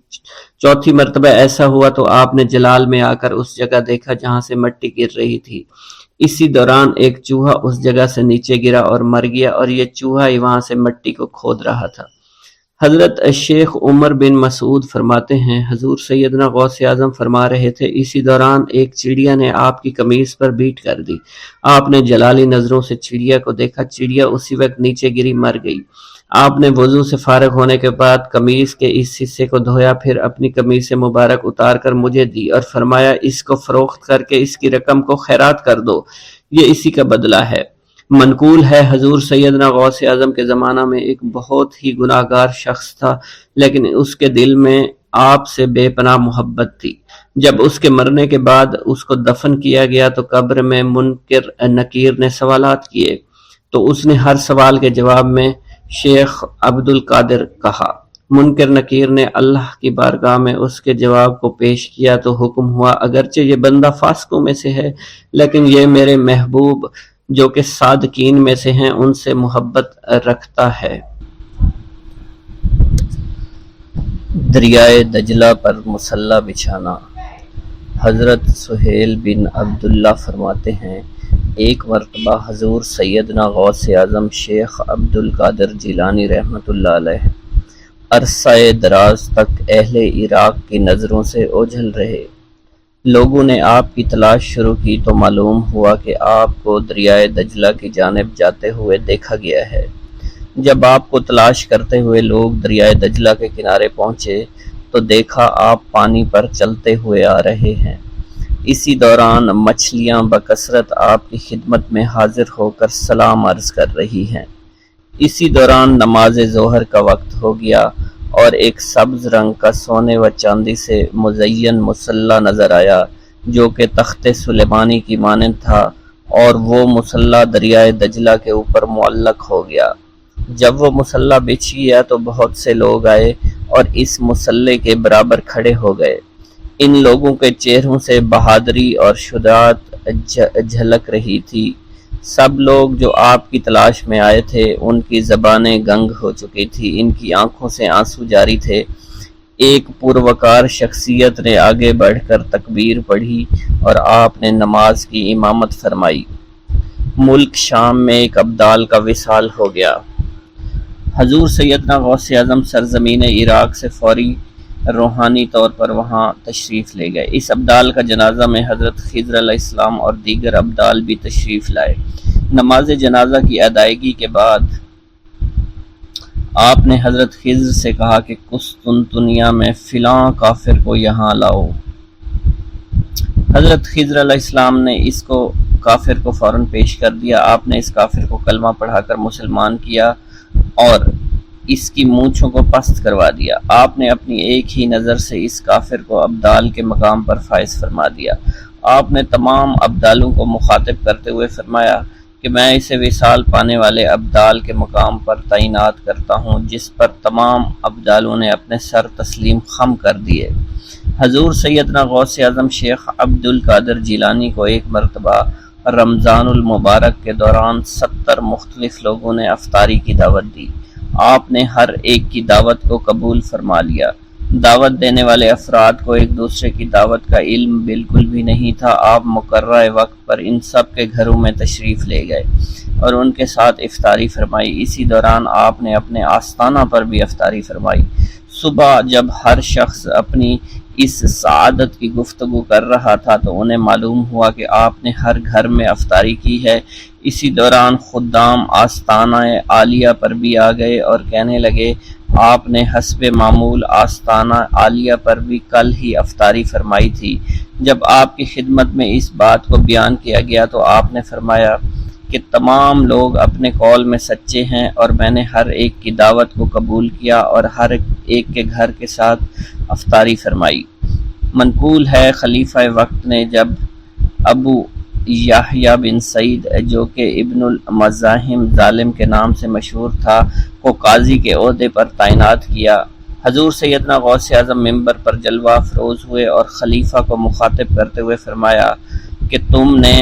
S2: 4تھی مرتبہ ایسا ہوا تو آپ نے جلال میں آ کر اس جگہ دیکھا جہاں سے مٹی گر رہی تھی، اسی دوران ایک چوہا اس جگہ سے نیچے گرا اور مر گیا اور یہ چوہا ہی وہاں سے مٹی کو کھود رہا تھا۔ حضرت شیخ عمر بن مسعود فرماتے ہیں حضور سیدنا غوث اعظم فرما رہے تھے، اسی دوران ایک چڑیا نے آپ کی قمیص پر بیٹ کر دی، آپ نے جلالی نظروں سے چڑیا کو دیکھا، چڑیا اسی وقت نیچے گری، مر گئی۔ آپ نے وضو سے فارغ ہونے کے بعد قمیص کے اس حصے کو دھویا، پھر اپنی قمیص مبارک اتار کر مجھے دی اور فرمایا اس کو فروخت کر کے اس کی رقم کو خیرات کر دو، یہ اسی کا بدلہ ہے۔ منقول ہے حضور سیدنا غوث اعظم کے زمانہ میں ایک بہت ہی گناہگار شخص تھا، لیکن اس کے دل میں آپ سے بے پناہ محبت تھی۔ جب اس کے مرنے کے بعد اس کو دفن کیا گیا تو قبر میں منکر نکیر نے سوالات کیے، تو اس نے ہر سوال کے جواب میں شیخ عبد القادر کہا۔ منکر نکیر نے اللہ کی بارگاہ میں اس کے جواب کو پیش کیا تو حکم ہوا، اگرچہ یہ بندہ فاسقوں میں سے ہے لیکن یہ میرے محبوب جو کہ صادقین میں سے ہیں ان سے محبت رکھتا ہے۔
S1: دریائے دجلہ پر مصلی بچھانا۔ حضرت سہیل بن عبداللہ فرماتے ہیں ایک مرتبہ حضور سیدنا غوث اعظم شیخ عبد القادر جیلانی رحمۃ اللہ علیہ عرصہ دراز تک اہل عراق کی نظروں سے اوجھل رہے۔ لوگوں نے آپ کی تلاش شروع کی تو معلوم ہوا کہ آپ کو دریائے دجلہ کی جانب جاتے ہوئے دیکھا گیا ہے۔ جب آپ کو تلاش کرتے ہوئے لوگ دریائے دجلہ کے کنارے پہنچے تو دیکھا آپ پانی پر چلتے ہوئے آ رہے ہیں۔ اسی دوران مچھلیاں بکثرت آپ کی خدمت میں حاضر ہو کر سلام عرض کر رہی ہیں۔ اسی دوران نماز ظہر کا وقت ہو گیا اور ایک سبز رنگ کا سونے و چاندی سے مزین مصلی نظر آیا جو کہ تخت سلیمانی کی مانند تھا، اور وہ مصلی دریائے دجلہ کے اوپر معلق ہو گیا۔ جب وہ مصلی بچھ گیا تو بہت سے لوگ آئے اور اس مصلی کے برابر کھڑے ہو گئے۔ ان لوگوں کے چہروں سے بہادری اور شجاعت جھلک رہی تھی۔ سب لوگ جو آپ کی تلاش میں آئے تھے ان کی زبانیں گنگ ہو چکی تھی، ان کی آنکھوں سے آنسو جاری تھے۔ ایک پروقار شخصیت نے آگے بڑھ کر تکبیر پڑھی اور آپ نے نماز کی امامت فرمائی۔ ملک شام میں ایک ابدال کا وصال ہو گیا۔ حضور سیدنا غوث اعظم سرزمین عراق سے فوری روحانی طور پر وہاں تشریف لے گئے۔ اس ابدال کا جنازہ میں حضرت خضر علیہ السلام اور دیگر ابدال بھی تشریف لائے۔ نماز جنازہ کی ادائیگی کے بعد آپ نے حضرت خضر سے کہا کہ قسطنطنیہ میں فلاں کافر کو یہاں لاؤ۔ حضرت خضر علیہ السلام نے اس کافر کو فوراً پیش کر دیا۔ آپ نے اس کافر کو کلمہ پڑھا کر مسلمان کیا اور اس کی مونچھوں کو پست کروا دیا۔ آپ نے اپنی ایک ہی نظر سے اس کافر کو ابدال کے مقام پر فائز فرما دیا۔ آپ نے تمام ابدالوں کو مخاطب کرتے ہوئے فرمایا کہ میں اسے وصال پانے والے ابدال کے مقام پر تعینات کرتا ہوں، جس پر تمام ابدالوں نے اپنے سر تسلیم خم کر دیے۔ حضور سیدنا غوث اعظم شیخ عبد القادر جیلانی کو ایک مرتبہ رمضان المبارک کے دوران 70 مختلف لوگوں نے افطاری کی دعوت دی۔ آپ نے ہر ایک کی دعوت کو قبول فرما لیا۔ دعوت دینے والے افراد کو ایک دوسرے کی دعوت کا علم بالکل بھی نہیں تھا۔ آپ مقررہ وقت پر ان سب کے گھروں میں تشریف لے گئے اور ان کے ساتھ افطاری فرمائی۔ اسی دوران آپ نے اپنے آستانہ پر بھی افطاری فرمائی۔ صبح جب ہر شخص اپنی اس سعادت کی گفتگو کر رہا تھا تو انہیں معلوم ہوا کہ آپ نے ہر گھر میں افطاری کی ہے۔ اسی دوران خدام آستانہ عالیہ پر بھی آ گئے اور کہنے لگے آپ نے حسب معمول آستانہ عالیہ پر بھی کل ہی افطاری فرمائی تھی۔ جب آپ کی خدمت میں اس بات کو بیان کیا گیا تو آپ نے فرمایا کہ تمام لوگ اپنے قول میں سچے ہیں اور میں نے ہر ایک کی دعوت کو قبول کیا اور ہر ایک کے گھر کے ساتھ افطاری فرمائی۔ منقول ہے خلیفہ وقت نے جب ابو یحییٰ بن سعید جو کہ ابن المزاحم ظالم کے نام سے مشہور تھا کو قاضی کے عہدے پر تعینات کیا، حضور سیدنا غوث اعظم ممبر پر جلوہ افروز ہوئے اور خلیفہ کو مخاطب کرتے ہوئے فرمایا کہ تم نے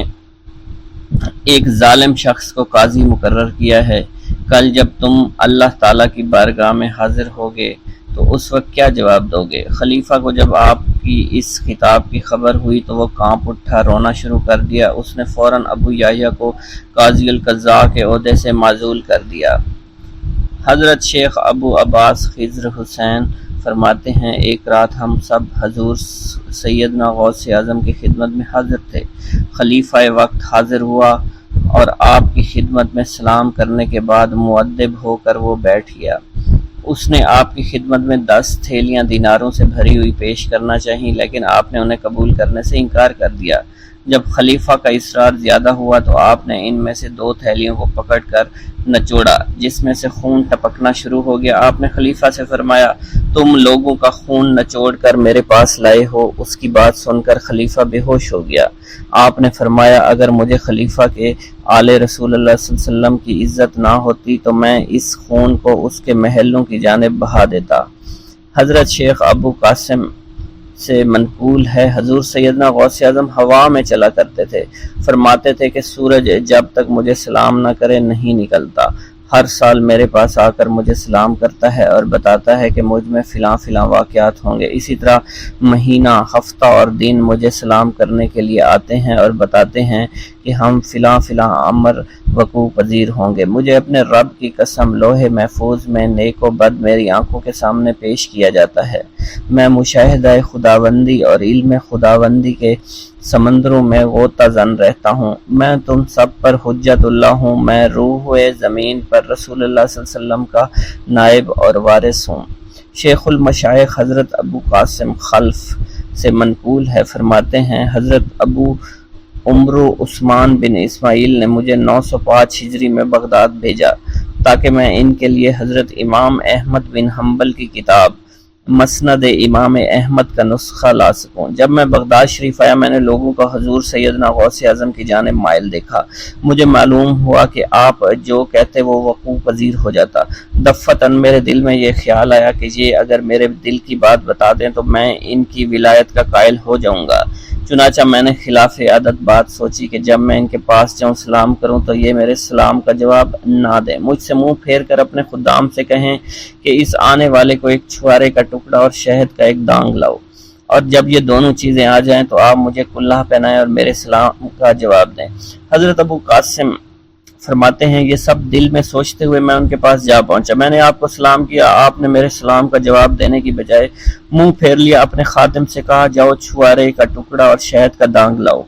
S1: ایک ظالم شخص کو قاضی مقرر کیا ہے، کل جب تم اللہ تعالیٰ کی بارگاہ میں حاضر ہوگے تو اس وقت کیا جواب دو گے؟ خلیفہ کو جب آپ کی اس خطاب کی خبر ہوئی تو وہ کانپ اٹھا، رونا شروع کر دیا۔ اس نے فوراً ابو یحییٰ کو قاضی القضاء کے عہدے سے معزول کر دیا۔ حضرت شیخ ابو عباس خضر حسین فرماتے ہیں ایک رات ہم سب حضور سیدنا غوث اعظم کی خدمت میں حاضر تھے۔ خلیفہ وقت حاضر ہوا اور آپ کی خدمت میں سلام کرنے کے بعد مؤدب ہو کر وہ بیٹھ گیا۔ اس نے آپ کی خدمت میں 10 تھیلیاں دیناروں سے بھری ہوئی پیش کرنا چاہیے، لیکن آپ نے انہیں قبول کرنے سے انکار کر دیا۔ جب خلیفہ کا اصرار زیادہ ہوا تو آپ نے ان میں سے 2 تھیلیوں کو پکڑ کر نچوڑا، جس میں سے خون ٹپکنا شروع ہو گیا۔ آپ نے خلیفہ سے فرمایا تم لوگوں کا خون نچوڑ کر میرے پاس لائے ہو۔ اس کی بات سن کر خلیفہ بے ہوش ہو گیا۔ آپ نے فرمایا اگر مجھے خلیفہ کے آل رسول اللہ صلی اللہ علیہ وسلم کی عزت نہ ہوتی تو میں اس خون کو اس کے محلوں کی جانب بہا دیتا۔ حضرت شیخ ابو قاسم سے منقول ہے حضور سیدنا غوث اعظم ہوا میں چلا کرتے تھے، فرماتے تھے کہ سورج جب تک مجھے سلام نہ کرے نہیں نکلتا، ہر سال میرے پاس آ کر مجھے سلام کرتا ہے اور بتاتا ہے کہ مجھ میں فلاں فلاں واقعات ہوں گے۔ اسی طرح مہینہ، ہفتہ اور دن مجھے سلام کرنے کے لیے آتے ہیں اور بتاتے ہیں کہ ہم فلاں فلاں امر وقوع پذیر ہوں گے۔ مجھے اپنے رب کی قسم لوح محفوظ میں نیک و بد میری آنکھوں کے سامنے پیش کیا جاتا ہے۔ میں مشاہدہ خداوندی اور علم خداوندی کے سمندروں میں غوطہ زن رہتا ہوں۔ میں تم سب پر حجت اللہ ہوں۔ میں روح زمین پر رسول اللہ صلی اللہ علیہ وسلم کا نائب اور وارث ہوں۔ شیخ المشائخ حضرت ابو قاسم خلف سے منقول ہے، فرماتے ہیں حضرت ابو عمرو عثمان بن اسماعیل نے مجھے 905 ہجری میں بغداد بھیجا تاکہ میں ان کے لیے حضرت امام احمد بن حنبل کی کتاب مسند امام احمد کا نسخہ لا سکوں۔ جب میں بغداد شریف آیا میں نے لوگوں کا حضور سیدنا غوث اعظم کی جانب مائل دیکھا۔ مجھے معلوم ہوا کہ آپ جو کہتے وہ وقوع پذیر ہو جاتا۔ دفتن میرے دل میں یہ خیال آیا کہ یہ اگر میرے دل کی بات بتا دیں تو میں ان کی ولایت کا قائل ہو جاؤں گا۔ چنانچہ میں نے خلاف عادت بات سوچی کہ جب میں ان کے پاس جاؤں سلام کروں تو یہ میرے سلام کا جواب نہ دیں، مجھ سے منہ پھیر کر اپنے خدام سے کہیں کہ اس آنے والے کو ایک چھوارے کا ٹکڑا اور شہد کا ایک دانگ لاؤ، اور جب یہ دونوں چیزیں آ جائیں تو آپ مجھے کلہ پہنائیں اور میرے سلام کا جواب دیں۔ حضرت ابو قاسم فرماتے ہیں یہ سب دل میں سوچتے ہوئے میں ان کے پاس جا پہنچا، میں نے آپ کو سلام کیا، آپ نے میرے سلام کا جواب دینے کی بجائے منہ پھیر لیا، اپنے خادم سے کہا جاؤ چھوارے کا ٹکڑا اور شہد کا دانگ لاؤ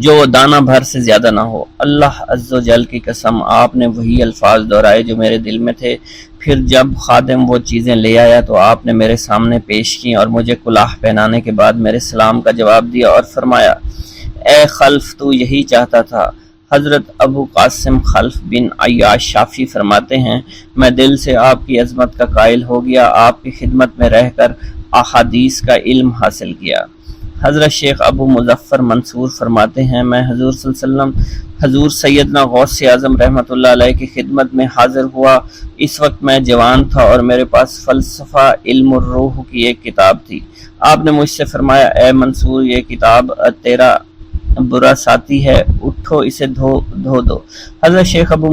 S1: جو دانہ بھر سے زیادہ نہ ہو۔ اللہ عز و جل کی قسم آپ نے وہی الفاظ دہرائے جو میرے دل میں تھے۔ پھر جب خادم وہ چیزیں لے آیا تو آپ نے میرے سامنے پیش کی اور مجھے کلاه پہنانے کے بعد میرے سلام کا جواب دیا اور فرمایا اے خلف تو یہی چاہتا تھا۔ حضرت ابو قاسم خلف بن عیاش شافعی فرماتے ہیں میں دل سے آپ کی عظمت کا قائل ہو گیا، آپ کی خدمت میں رہ کر احادیث کا علم حاصل کیا۔ حضرت شیخ ابو مظفر منصور فرماتے ہیں میں حضور صلی اللہ علیہ وسلم حضور سیدنا غوث اعظم رحمۃ اللہ علیہ کی خدمت میں حاضر ہوا۔ اس وقت میں جوان تھا اور میرے پاس فلسفہ علم الروح کی ایک کتاب تھی۔ آپ نے مجھ سے فرمایا اے منصور یہ کتاب تیرا برا ساتھی ہے، اٹھو اسے دھو دو۔ حضرت شیخ ابو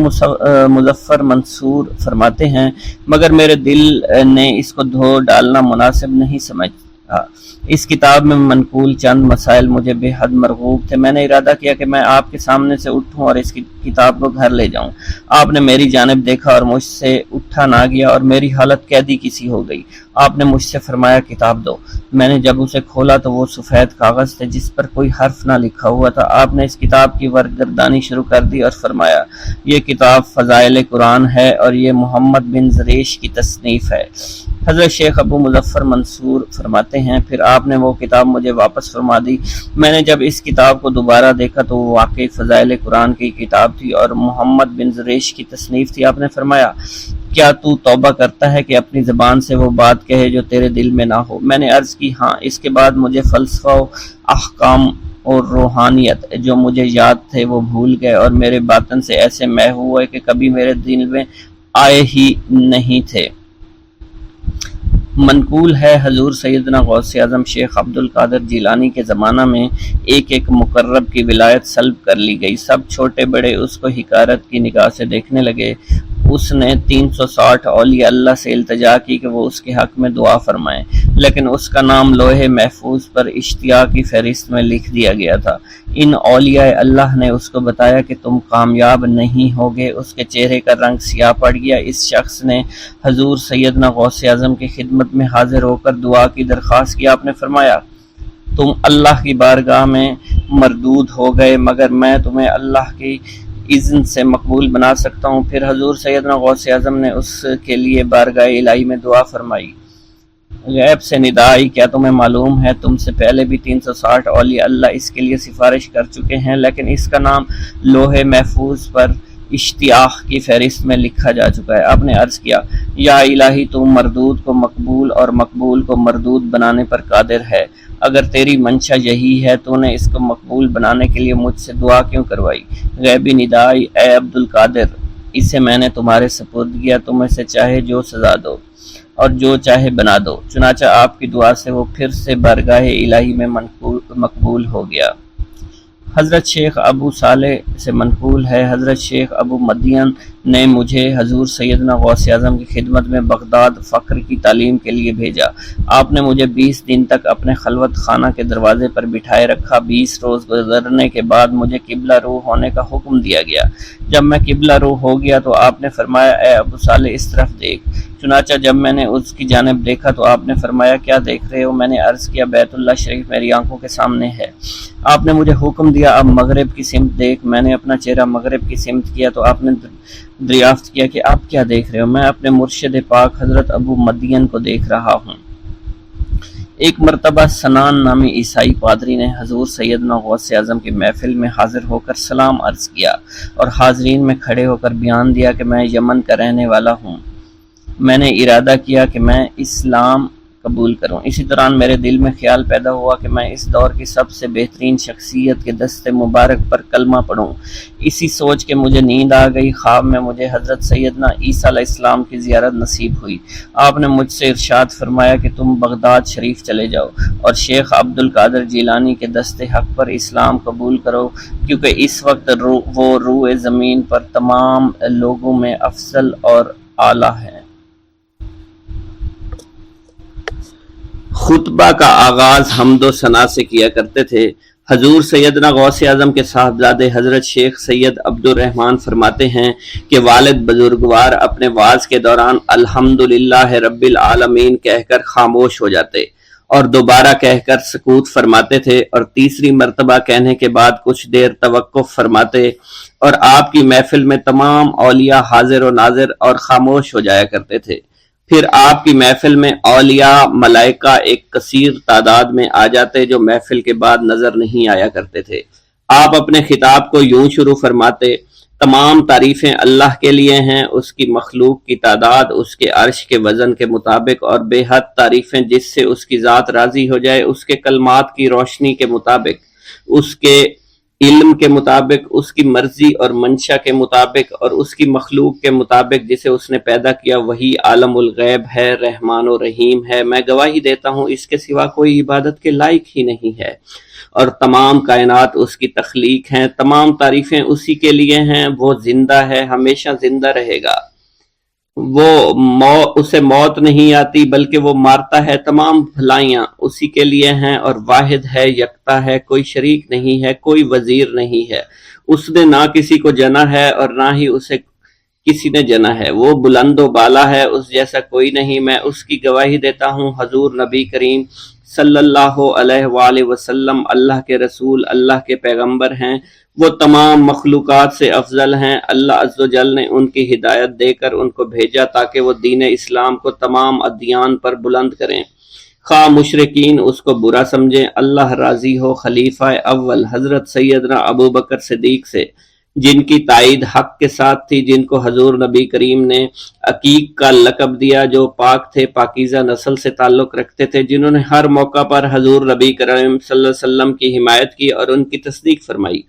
S1: مظفر منصور فرماتے ہیں مگر میرے دل نے اس کو دھو ڈالنا مناسب نہیں سمجھا۔ اس کتاب میں منقول چند مسائل مجھے بے حد مرغوب تھے، میں نے ارادہ کیا کہ میں آپ کے سامنے سے اٹھوں اور اس کتاب کو گھر لے جاؤں۔ آپ نے میری جانب دیکھا اور مجھ سے اٹھا نہ گیا اور میری حالت قیدی کسی ہو گئی۔ آپ نے مجھ سے فرمایا کتاب دو۔ میں نے جب اسے کھولا تو وہ سفید کاغذ تھے جس پر کوئی حرف نہ لکھا ہوا تھا۔ آپ نے اس کتاب کی ورگردانی شروع کر دی اور فرمایا یہ کتاب فضائل قرآن ہے اور یہ محمد بن زریش کی تصنیف ہے۔ حضرت شیخ ابو مظفر منصور فرماتے ہیں پھر آپ نے وہ کتاب مجھے واپس فرما دی۔ میں نے جب اس کتاب کو دوبارہ دیکھا تو وہ واقعی فضائل قرآن کی کتاب تھی اور محمد بن زریش کی تصنیف تھی۔ آپ نے فرمایا کیا تو توبہ کرتا ہے کہ اپنی زبان سے وہ بات کہے جو تیرے دل میں نہ ہو؟ میں نے عرض کی ہاں۔ اس کے بعد مجھے فلسفہ و احکام اور روحانیت جو مجھے یاد تھے وہ بھول گئے اور میرے باطن سے ایسے محو ہوئے کہ کبھی میرے دل میں آئے ہی نہیں تھے۔ منقول ہے حضور سیدنا غوث اعظم شیخ عبد القادر جیلانی کے زمانہ میں ایک مقرب کی ولایت سلب کر لی گئی۔ سب چھوٹے بڑے اس کو حقارت کی نگاہ سے دیکھنے لگے۔ اس نے 360 اولیاء اللہ سے التجا کی کہ وہ اس کے حق میں دعا فرمائیں، لیکن اس کا نام لوح محفوظ پر اشتیاق کی فہرست میں لکھ دیا گیا تھا۔ ان اولیاء اللہ نے اس کو بتایا کہ تم کامیاب نہیں ہوگے۔ اس کے چہرے کا رنگ سیاہ پڑ گیا۔ اس شخص نے حضور سیدنا غوث اعظم کی خدمت میں حاضر ہو کر دعا کی درخواست کی۔ آپ نے فرمایا تم اللہ کی بارگاہ میں مردود ہو گئے مگر میں تمہیں اللہ کی اذن سے مقبول بنا سکتا ہوں۔ پھر حضور سیدنا غوث اعظم نے اس کے لیے بارگاہ الہی میں دعا فرمائی۔ غیب سے ندا آئی کیا تمہیں معلوم ہے تم سے پہلے بھی 360 اولیاء اللہ اس کے لیے سفارش کر چکے ہیں لیکن اس کا نام لوح محفوظ پر اشتیاق کی فہرست میں لکھا جا چکا ہے۔ آپ نے عرض کیا یا الہی تو مردود کو مقبول اور مقبول کو مردود بنانے پر قادر ہے، اگر تیری منشا یہی ہے تو نے اس کو مقبول بنانے کے لیے مجھ سے دعا کیوں کروائی؟ غیبی ندا آئی اے عبد القادر اسے میں نے تمہارے سپرد کیا، تم اسے چاہے جو سزا دو اور جو چاہے بنا دو۔ چنانچہ آپ کی دعا سے وہ پھر سے بارگاہ الہی میں مقبول ہو گیا۔ حضرت شیخ ابو صالح سے منقول ہے حضرت شیخ ابو مدین نے مجھے حضور سیدنا غوث اعظم کی خدمت میں بغداد فقر کی تعلیم کے لیے بھیجا۔ آپ نے مجھے 20 دن تک اپنے خلوت خانہ کے دروازے پر بٹھائے رکھا۔ 20 روز گزرنے کے بعد مجھے قبلہ رو ہونے کا حکم دیا گیا۔ جب میں قبلہ رو ہو گیا تو آپ نے فرمایا اے ابو صالح اس طرف دیکھ۔ چنانچہ جب میں نے اس کی جانب دیکھا تو آپ نے فرمایا کیا دیکھ رہے ہو؟ میں نے عرض کیا بیت اللہ شریف میری آنکھوں کے سامنے ہے۔ آپ نے مجھے حکم دیا اب مغرب کی سمت دیکھ۔ میں نے اپنا چہرہ مغرب کی سمت کیا تو آپ نے دریافت کیا کہ آپ کیا دیکھ رہے ہو؟ میں اپنے مرشد پاک حضرت ابو مدین کو دیکھ رہا ہوں۔ ایک مرتبہ سنان نامی عیسائی پادری نے حضور سیدنا غوث اعظم کی محفل میں حاضر ہو کر سلام عرض کیا اور حاضرین میں کھڑے ہو کر بیان دیا کہ میں یمن کا رہنے والا ہوں۔ میں نے ارادہ کیا کہ میں اسلام قبول کروں۔ اسی دوران میرے دل میں خیال پیدا ہوا کہ میں اس دور کی سب سے بہترین شخصیت کے دست مبارک پر کلمہ پڑھوں۔ اسی سوچ کے مجھے نیند آ گئی۔ خواب میں مجھے حضرت سیدنا عیسیٰ علیہ السلام کی زیارت نصیب ہوئی۔ آپ نے مجھ سے ارشاد فرمایا کہ تم بغداد شریف چلے جاؤ اور شیخ عبد القادر جیلانی کے دست حق پر اسلام قبول کرو کیونکہ اس وقت وہ روئے زمین پر تمام لوگوں میں افضل اور اعلیٰ ہے۔ خطبہ کا آغاز حمد و ثنا سے کیا کرتے تھے حضور سیدنا غوث اعظم کے صاحبزادے حضرت شیخ سید عبد الرحمن فرماتے ہیں کہ والد بزرگوار اپنے وعظ کے دوران الحمدللہ رب العالمین کہہ کر خاموش ہو جاتے اور دوبارہ کہہ کر سکوت فرماتے تھے، اور تیسری مرتبہ کہنے کے بعد کچھ دیر توقف فرماتے، اور آپ کی محفل میں تمام اولیاء حاضر و ناظر اور خاموش ہو جایا کرتے تھے۔ پھر آپ کی محفل میں اولیاء ملائکہ ایک کثیر تعداد میں آ جاتے جو محفل کے بعد نظر نہیں آیا کرتے تھے۔ آپ اپنے خطاب کو یوں شروع فرماتے: تمام تعریفیں اللہ کے لیے ہیں، اس کی مخلوق کی تعداد اس کے عرش کے وزن کے مطابق، اور بے حد تعریفیں جس سے اس کی ذات راضی ہو جائے، اس کے کلمات کی روشنی کے مطابق، اس کے علم کے مطابق، اس کی مرضی اور منشا کے مطابق، اور اس کی مخلوق کے مطابق جسے اس نے پیدا کیا، وہی عالم الغیب ہے، رحمان و رحیم ہے۔ میں گواہی دیتا ہوں اس کے سوا کوئی عبادت کے لائق ہی نہیں ہے، اور تمام کائنات اس کی تخلیق ہیں، تمام تعریفیں اسی کے لیے ہیں۔ وہ زندہ ہے، ہمیشہ زندہ رہے گا، اسے موت نہیں آتی بلکہ وہ مارتا ہے۔ تمام بھلائیاں اسی کے لیے ہیں، اور واحد ہے، یکتا ہے، کوئی شریک نہیں ہے، کوئی وزیر نہیں ہے۔ اس نے نہ کسی کو جنا ہے اور نہ ہی اسے کسی نے جنا ہے۔ وہ بلند و بالا ہے، اس جیسا کوئی نہیں۔ میں اس کی گواہی دیتا ہوں حضور نبی کریم صلی اللہ علیہ وآلہ وسلم اللہ کے رسول، اللہ کے پیغمبر ہیں۔ وہ تمام مخلوقات سے افضل ہیں۔ اللہ عز و جل نے ان کی ہدایت دے کر ان کو بھیجا تاکہ وہ دین اسلام کو تمام ادیان پر بلند کریں، خواہ مشرکین اس کو برا سمجھیں۔ اللہ راضی ہو خلیفہ اول حضرت سیدنا ابو بکر صدیق سے، جن کی تائید حق کے ساتھ تھی، جن کو حضور نبی کریم نے عقیق کا لقب دیا، جو پاک تھے، پاکیزہ نسل سے تعلق رکھتے تھے، جنہوں نے ہر موقع پر حضور نبی کریم صلی اللہ علیہ وسلم کی حمایت کی اور ان کی تصدیق فرمائی،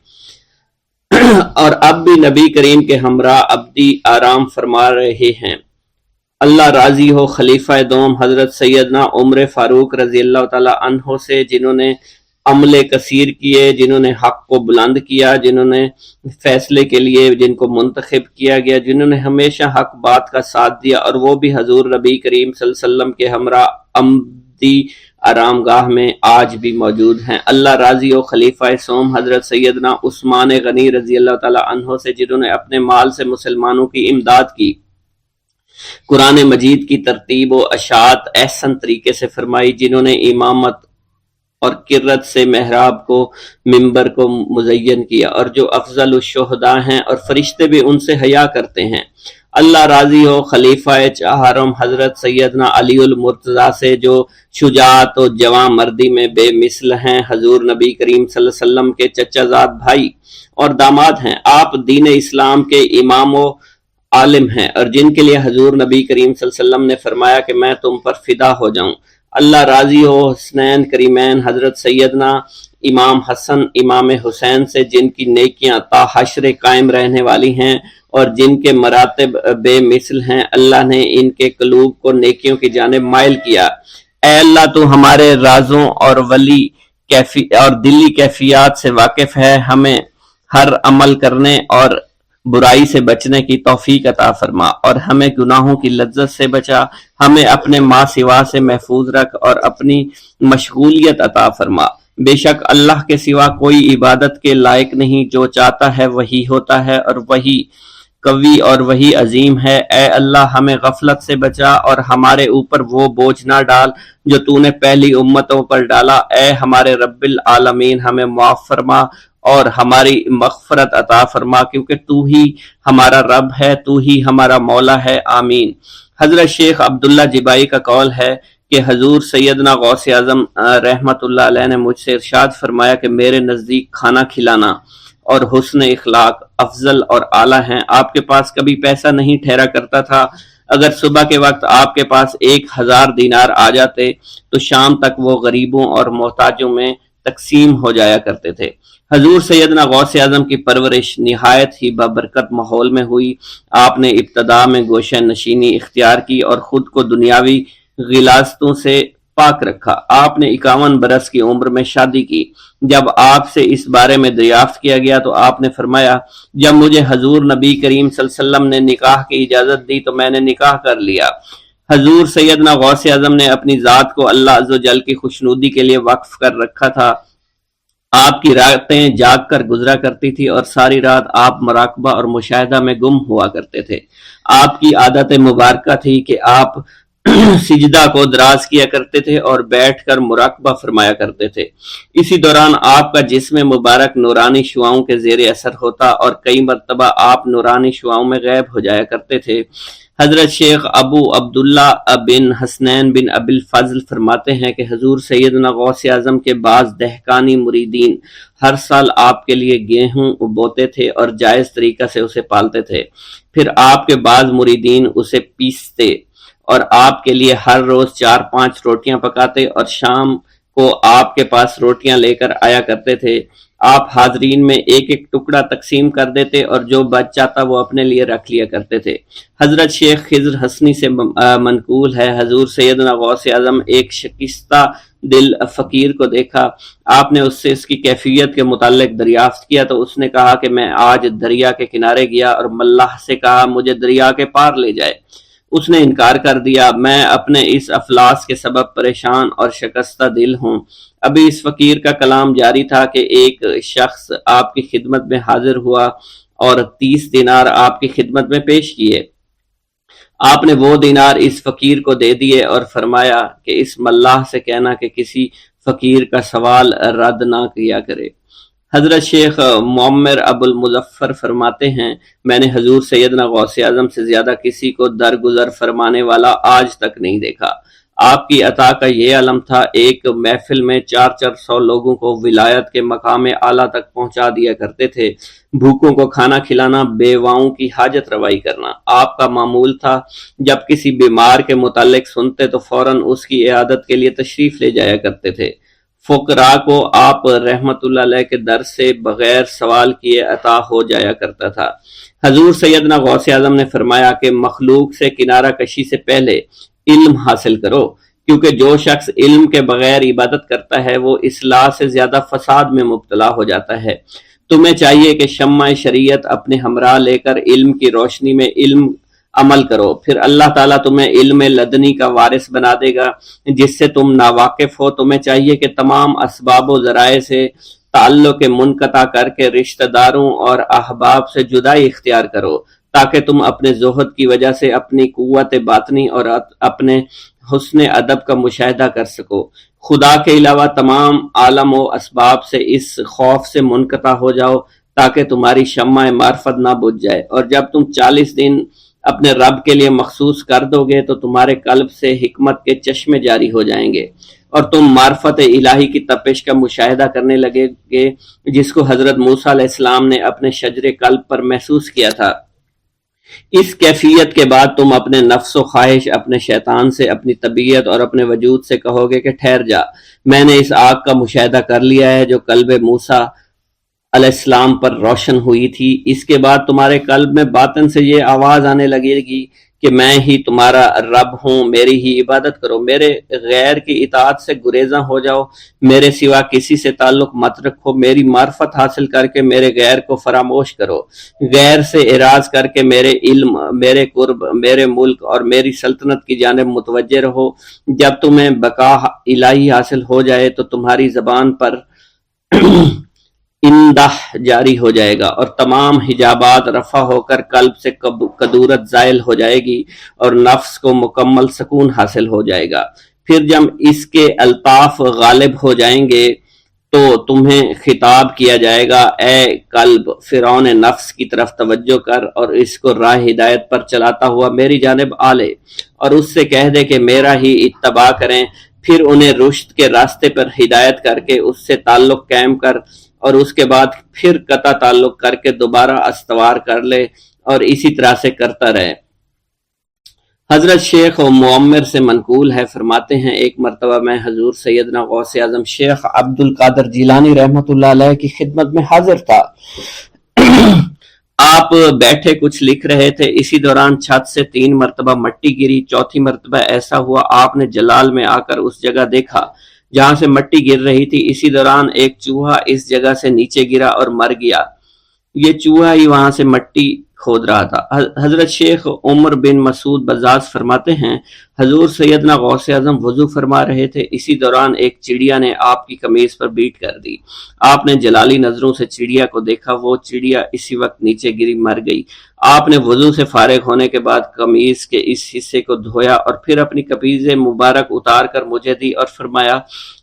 S1: اور اب بھی نبی کریم کے ہمراہ ابدی آرام فرما رہے ہیں۔ اللہ راضی ہو خلیفہ دوم حضرت سیدنا عمر فاروق رضی اللہ تعالی عنہ سے، جنہوں نے عملے کثیر کیے، جنہوں نے حق کو بلند کیا، جنہوں نے فیصلے کے لیے جن کو منتخب کیا گیا، جنہوں نے ہمیشہ حق بات کا ساتھ دیا، اور وہ بھی حضور نبی کریم صلی اللہ علیہ وسلم کے ہمراہ ابدی آرام گاہ میں آج بھی موجود ہیں۔ اللہ راضی و خلیفہ سوم حضرت سیدنا عثمان غنی رضی اللہ تعالی عنہ سے، جنہوں نے اپنے مال سے مسلمانوں کی امداد کی، قرآن مجید کی ترتیب و اشاعت احسن طریقے سے فرمائی، جنہوں نے امامت اور قرت سے محراب کو، منبر کو مزین کیا، اور جو افضل الشہداء ہیں اور فرشتے بھی ان سے حیا کرتے ہیں۔ اللہ راضی ہو خلیفہ چہارم حضرت سیدنا علی المرتضیٰ سے، جو شجاعت و جواں مردی میں بے مثل ہیں، حضور نبی کریم صلی اللہ علیہ وسلم کے چچا زاد بھائی اور داماد ہیں۔ آپ دین اسلام کے امام و عالم ہیں، اور جن کے لیے حضور نبی کریم صلی اللہ علیہ وسلم نے فرمایا کہ میں تم پر فدا ہو جاؤں۔ اللہ راضی ہو حسنین کریمین حضرت سیدنا امام حسن امام حسین سے، جن کی نیکیاں تا حشر قائم رہنے والی ہیں اور جن کے مراتب بے مثل ہیں۔ اللہ نے ان کے قلوب کو نیکیوں کی جانب مائل کیا۔ اے اللہ تو ہمارے رازوں اور دلی کیفیات سے واقف ہے، ہمیں ہر عمل کرنے اور برائی سے بچنے کی توفیق عطا فرما، اور ہمیں گناہوں کی لذت سے بچا، ہمیں اپنے ما سوا سے محفوظ رکھ، اور اپنی مشغولیت عطا فرما۔ بے شک اللہ کے سوا کوئی عبادت کے لائق نہیں، جو چاہتا ہے وہی ہوتا ہے، اور وہی قوی اور وہی عظیم ہے۔ اے اللہ ہمیں غفلت سے بچا، اور ہمارے اوپر وہ بوجھ نہ ڈال جو تو نے پہلی امتوں پر ڈالا۔ اے ہمارے رب العالمین ہمیں معاف فرما اور ہماری مغفرت عطا فرما، کیونکہ تو ہی ہمارا رب ہے، تو ہی ہمارا مولا ہے، آمین۔ حضرت شیخ عبداللہ جبائی کا قول ہے کہ حضور سیدنا غوث اعظم رحمت اللہ علیہ نے مجھ سے ارشاد فرمایا کہ میرے نزدیک کھانا کھلانا اور حسن اخلاق افضل اور اعلیٰ ہیں۔ آپ کے پاس کبھی پیسہ نہیں ٹھہرا کرتا تھا، اگر صبح کے وقت آپ کے پاس 1000 دینار آ جاتے تو شام تک وہ غریبوں اور محتاجوں میں تقسیم ہو جایا کرتے تھے۔ حضور سیدنا غوث اعظم کی پرورش نہایت ہی بابرکت ماحول میں ہوئی۔ آپ نے ابتدا میں گوشہ نشینی اختیار کی اور خود کو دنیاوی غلاظتوں سے پاک رکھا۔ آپ نے 51 برس کی عمر میں شادی کی۔ جب آپ سے اس بارے میں دریافت کیا گیا تو آپ نے فرمایا، جب مجھے حضور نبی کریم صلی اللہ علیہ وسلم نے نکاح کی اجازت دی تو میں نے نکاح کر لیا۔ حضور سیدنا غوث اعظم نے اپنی ذات کو اللہ عز و جل کی خوشنودی کے لیے وقف کر رکھا تھا۔
S2: آپ کی راتیں جاگ کر گزرا کرتی تھی اور ساری رات آپ مراقبہ اور مشاہدہ میں گم ہوا کرتے تھے۔ آپ کی عادت مبارکہ تھی کہ آپ سجدہ کو دراز کیا کرتے تھے اور بیٹھ کر مراقبہ فرمایا کرتے تھے۔ اسی دوران آپ کا جسم مبارک نورانی شعاؤں کے زیر اثر ہوتا اور کئی مرتبہ آپ نورانی شعاؤں میں غائب ہو جایا کرتے تھے۔ حضرت شیخ ابو عبداللہ بن حسنین بن ابی الفضل فرماتے ہیں کہ حضور سیدنا غوث اعظم کے بعض دہقانی مریدین ہر سال آپ کے لیے گیہوں بوتے تھے اور جائز طریقہ سے اسے پالتے تھے۔ پھر آپ کے بعض مریدین اسے پیستے اور آپ کے لیے ہر روز 4-5 روٹیاں پکاتے اور شام کو آپ کے پاس روٹیاں لے کر آیا کرتے تھے۔ آپ حاضرین میں ایک ایک ٹکڑا تقسیم کر دیتے اور جو بچ جاتا وہ اپنے لیے رکھ لیا کرتے تھے۔ حضرت شیخ خضر حسنی سے منقول ہے، حضور سیدنا غوث اعظم ایک شکستہ دل فقیر کو دیکھا، آپ نے اس سے اس کی کیفیت کے متعلق دریافت کیا تو اس نے کہا کہ میں آج دریا کے کنارے گیا اور ملاح سے کہا مجھے دریا کے پار لے جائے۔ اس نے انکار کر دیا۔ میں اپنے اس افلاس کے سبب پریشان اور شکستہ دل ہوں۔ ابھی اس فقیر کا کلام جاری تھا کہ ایک شخص آپ کی خدمت میں حاضر ہوا اور 30 دینار آپ کی خدمت میں پیش کیے۔ آپ نے وہ دینار اس فقیر کو دے دیے اور فرمایا کہ اس ملاح سے کہنا کہ کسی فقیر کا سوال رد نہ کیا کرے۔ حضرت شیخ معمر ابو المظفر فرماتے ہیں میں نے حضور سیدنا غوث اعظم سے زیادہ کسی کو درگزر فرمانے والا آج تک نہیں دیکھا۔ آپ کی عطا کا یہ علم تھا، ایک محفل میں 400 لوگوں کو ولایت کے مقام اعلیٰ تک پہنچا دیا کرتے تھے۔ بھوکوں کو کھانا کھلانا، بیواؤں کی حاجت روائی کرنا آپ کا معمول تھا۔ جب کسی بیمار کے متعلق سنتے تو فوراً اس کی عیادت کے لیے تشریف لے جایا کرتے تھے۔ فقراء کو آپ رحمت اللہ علیہ کے در سے بغیر سوال کیے عطا ہو جایا کرتا تھا۔ حضور سیدنا غوث اعظم نے فرمایا کہ مخلوق سے کنارہ کشی سے پہلے علم حاصل کرو، کیونکہ جو شخص علم کے بغیر عبادت کرتا ہے وہ اصلاح سے زیادہ فساد میں مبتلا ہو جاتا ہے۔ تمہیں چاہیے کہ شمع شریعت اپنے ہمراہ لے کر علم کی روشنی میں علم عمل کرو، پھر اللہ تعالیٰ تمہیں علم لدنی کا وارث بنا دے گا جس سے تم ناواقف ہو۔ تمہیں چاہیے کہ تمام اسباب و ذرائع سے تعلق منقطع کر کے رشتہ داروں اور احباب سے جدائی اختیار کرو تاکہ تم اپنے زہد کی وجہ سے اپنی قوت باطنی اور اپنے حسن ادب کا مشاہدہ کر سکو۔ خدا کے علاوہ تمام عالم و اسباب سے اس خوف سے منقطع ہو جاؤ تاکہ تمہاری شمع معرفت نہ بجھ جائے، اور جب تم 40 دن اپنے رب کے لیے مخصوص کر دو گے تو تمہارے قلب سے حکمت کے چشمے جاری ہو جائیں گے اور تم معرفت الہی کی تپش کا مشاہدہ کرنے لگے گے جس کو حضرت موسیٰ علیہ السلام نے اپنے شجر قلب پر محسوس کیا تھا۔ اس کیفیت کے بعد تم اپنے نفس و خواہش، اپنے شیطان سے، اپنی طبیعت اور اپنے وجود سے کہو گے کہ ٹھہر جا، میں نے اس آگ کا مشاہدہ کر لیا ہے جو قلب موسیٰ علیہ السلام پر روشن ہوئی تھی۔ اس کے بعد تمہارے قلب میں باطن سے یہ آواز آنے لگے گی کہ میں ہی تمہارا رب ہوں، میری ہی عبادت کرو، میرے غیر کی اطاعت سے گریزاں ہو جاؤ، میرے سوا کسی سے تعلق مت رکھو، میری معرفت حاصل کر کے میرے غیر کو فراموش کرو، غیر سے اعراض کر کے میرے علم، میرے قرب، میرے ملک اور میری سلطنت کی جانب متوجہ رہو۔ جب تمہیں بقا الہی حاصل ہو جائے تو تمہاری زبان پر اندہ جاری ہو جائے گا اور تمام حجابات رفع ہو کر قلب سے کدورت زائل ہو جائے گی اور نفس کو مکمل سکون حاصل ہو جائے گا۔ پھر جب اس کے الطاف غالب ہو جائیں گے تو تمہیں خطاب کیا جائے گا، اے قلب، فرعون نفس کی طرف توجہ کر اور اس کو راہ ہدایت پر چلاتا ہوا میری جانب آ لے اور اس سے کہہ دے کہ میرا ہی اتباع کریں، پھر انہیں رشد کے راستے پر ہدایت کر کے اس سے تعلق قائم کر اور اس کے بعد پھر قطع تعلق کر کے دوبارہ استوار کر لے اور اسی طرح سے کرتا رہے۔ حضرت شیخ معمر سے منقول ہے، فرماتے ہیں ایک مرتبہ میں حضور سیدنا غوث اعظم شیخ عبد القادر جیلانی رحمت اللہ علیہ کی خدمت میں حاضر تھا۔ آپ بیٹھے کچھ لکھ رہے تھے، اسی دوران چھت سے 3 مرتبہ مٹی گری، چوتھی مرتبہ ایسا ہوا آپ نے جلال میں آ کر اس جگہ دیکھا جہاں سے مٹی گر رہی تھی۔ اسی دوران ایک چوہا اس جگہ سے نیچے گرا اور مر گیا۔ یہ چوہا ہی وہاں سے مٹی
S1: کھود رہا تھا۔ حضرت شیخ عمر بن مسعود بزاز فرماتے ہیں حضور سیدنا غوث اعظم وضو فرما رہے تھے، اسی دوران ایک چڑیا نے آپ کی قمیض پر بیٹ کر دی۔ آپ نے جلالی نظروں سے چڑیا کو دیکھا، وہ چڑیا اسی وقت نیچے گری مر گئی۔ آپ نے وضو سے فارغ ہونے کے بعد قمیض کے اس حصے کو دھویا اور پھر اپنی قمیض مبارک اتار کر مجھے دی اور فرمایا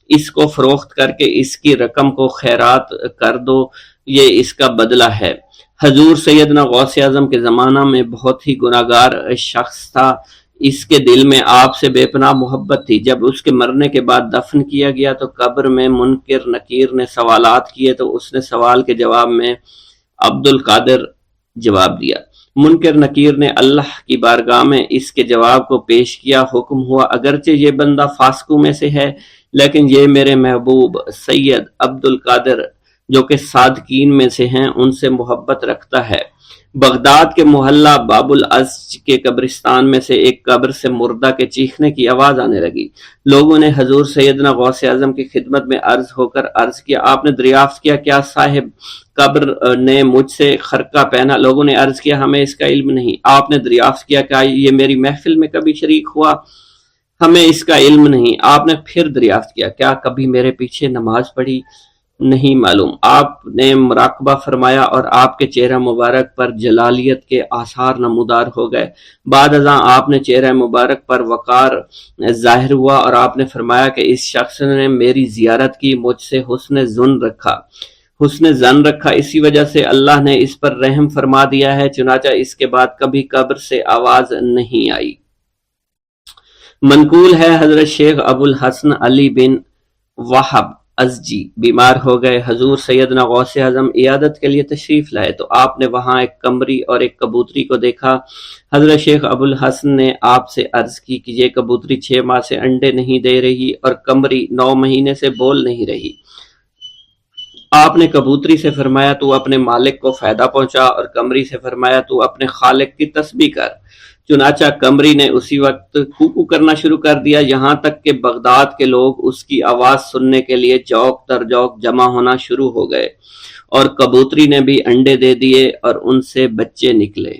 S1: اس کو فروخت کر کے اس کی رقم کو خیرات کر دو، یہ اس کا بدلہ ہے۔ حضور سیدنا غوث اعظم کے زمانہ میں بہت ہی گناہگار شخص تھا، اس کے دل میں آپ سے بے پناہ محبت تھی۔ جب اس کے مرنے کے بعد دفن کیا گیا تو قبر میں منکر نکیر نے سوالات کیے تو اس نے سوال کے جواب میں عبد القادر جواب دیا۔ منکر نکیر نے اللہ کی بارگاہ میں اس کے جواب کو پیش کیا۔ حکم ہوا اگرچہ یہ بندہ فاسقوں میں سے ہے لیکن یہ میرے محبوب سید عبد القادر جو کہ صادقین میں سے ہیں ان سے محبت رکھتا ہے۔ بغداد کے محلہ باب العز کے قبرستان میں سے ایک قبر سے مردہ کے چیخنے کی آواز آنے لگی۔ لوگوں نے حضور سیدنا غوث اعظم کی خدمت میں عرض ہو کر عرض کیا، آپ نے دریافت کیا کیا صاحب قبر نے مجھ سے خرقہ پہنا؟ لوگوں نے عرض کیا ہمیں اس کا علم نہیں۔ آپ نے دریافت کیا کیا یہ میری محفل میں کبھی شریک ہوا؟ ہمیں اس کا علم نہیں۔ آپ نے پھر دریافت کیا کیا کبھی میرے پیچھے نماز پڑھی؟ نہیں معلوم۔ آپ نے مراقبہ فرمایا اور آپ کے چہرہ مبارک پر جلالیت کے آثار نمودار ہو گئے۔ بعد ازاں آپ نے چہرہ مبارک پر وقار ظاہر ہوا اور آپ نے فرمایا کہ اس شخص نے میری زیارت کی، مجھ سے حسن ظن رکھا، اسی وجہ سے اللہ نے اس پر رحم فرما دیا ہے، چنانچہ اس کے بعد کبھی قبر سے آواز نہیں آئی۔ منقول ہے حضرت شیخ ابو الحسن علی بن وہب ازجی بیمار ہو گئے، حضور سیدنا غوث اعظم عیادت کے لیے تشریف لائے تو آپ نے وہاں ایک قمری اور ایک کبوتری کو دیکھا۔ حضرت شیخ ابو الحسن نے آپ سے عرض کی کہ یہ کبوتری 6 ماہ سے انڈے نہیں دے رہی اور قمری 9 مہینے سے بول نہیں رہی۔ آپ نے کبوتری سے فرمایا تو اپنے مالک کو فائدہ پہنچا اور قمری سے فرمایا تو اپنے خالق کی تسبیح کر۔ چنانچہ قمری نے اسی وقت کوکو کرنا شروع کر دیا، یہاں تک کہ بغداد کے لوگ اس کی آواز سننے کے لیے چوک در چوک جمع ہونا شروع ہو گئے اور کبوتری نے بھی انڈے دے دیے اور ان سے بچے نکلے۔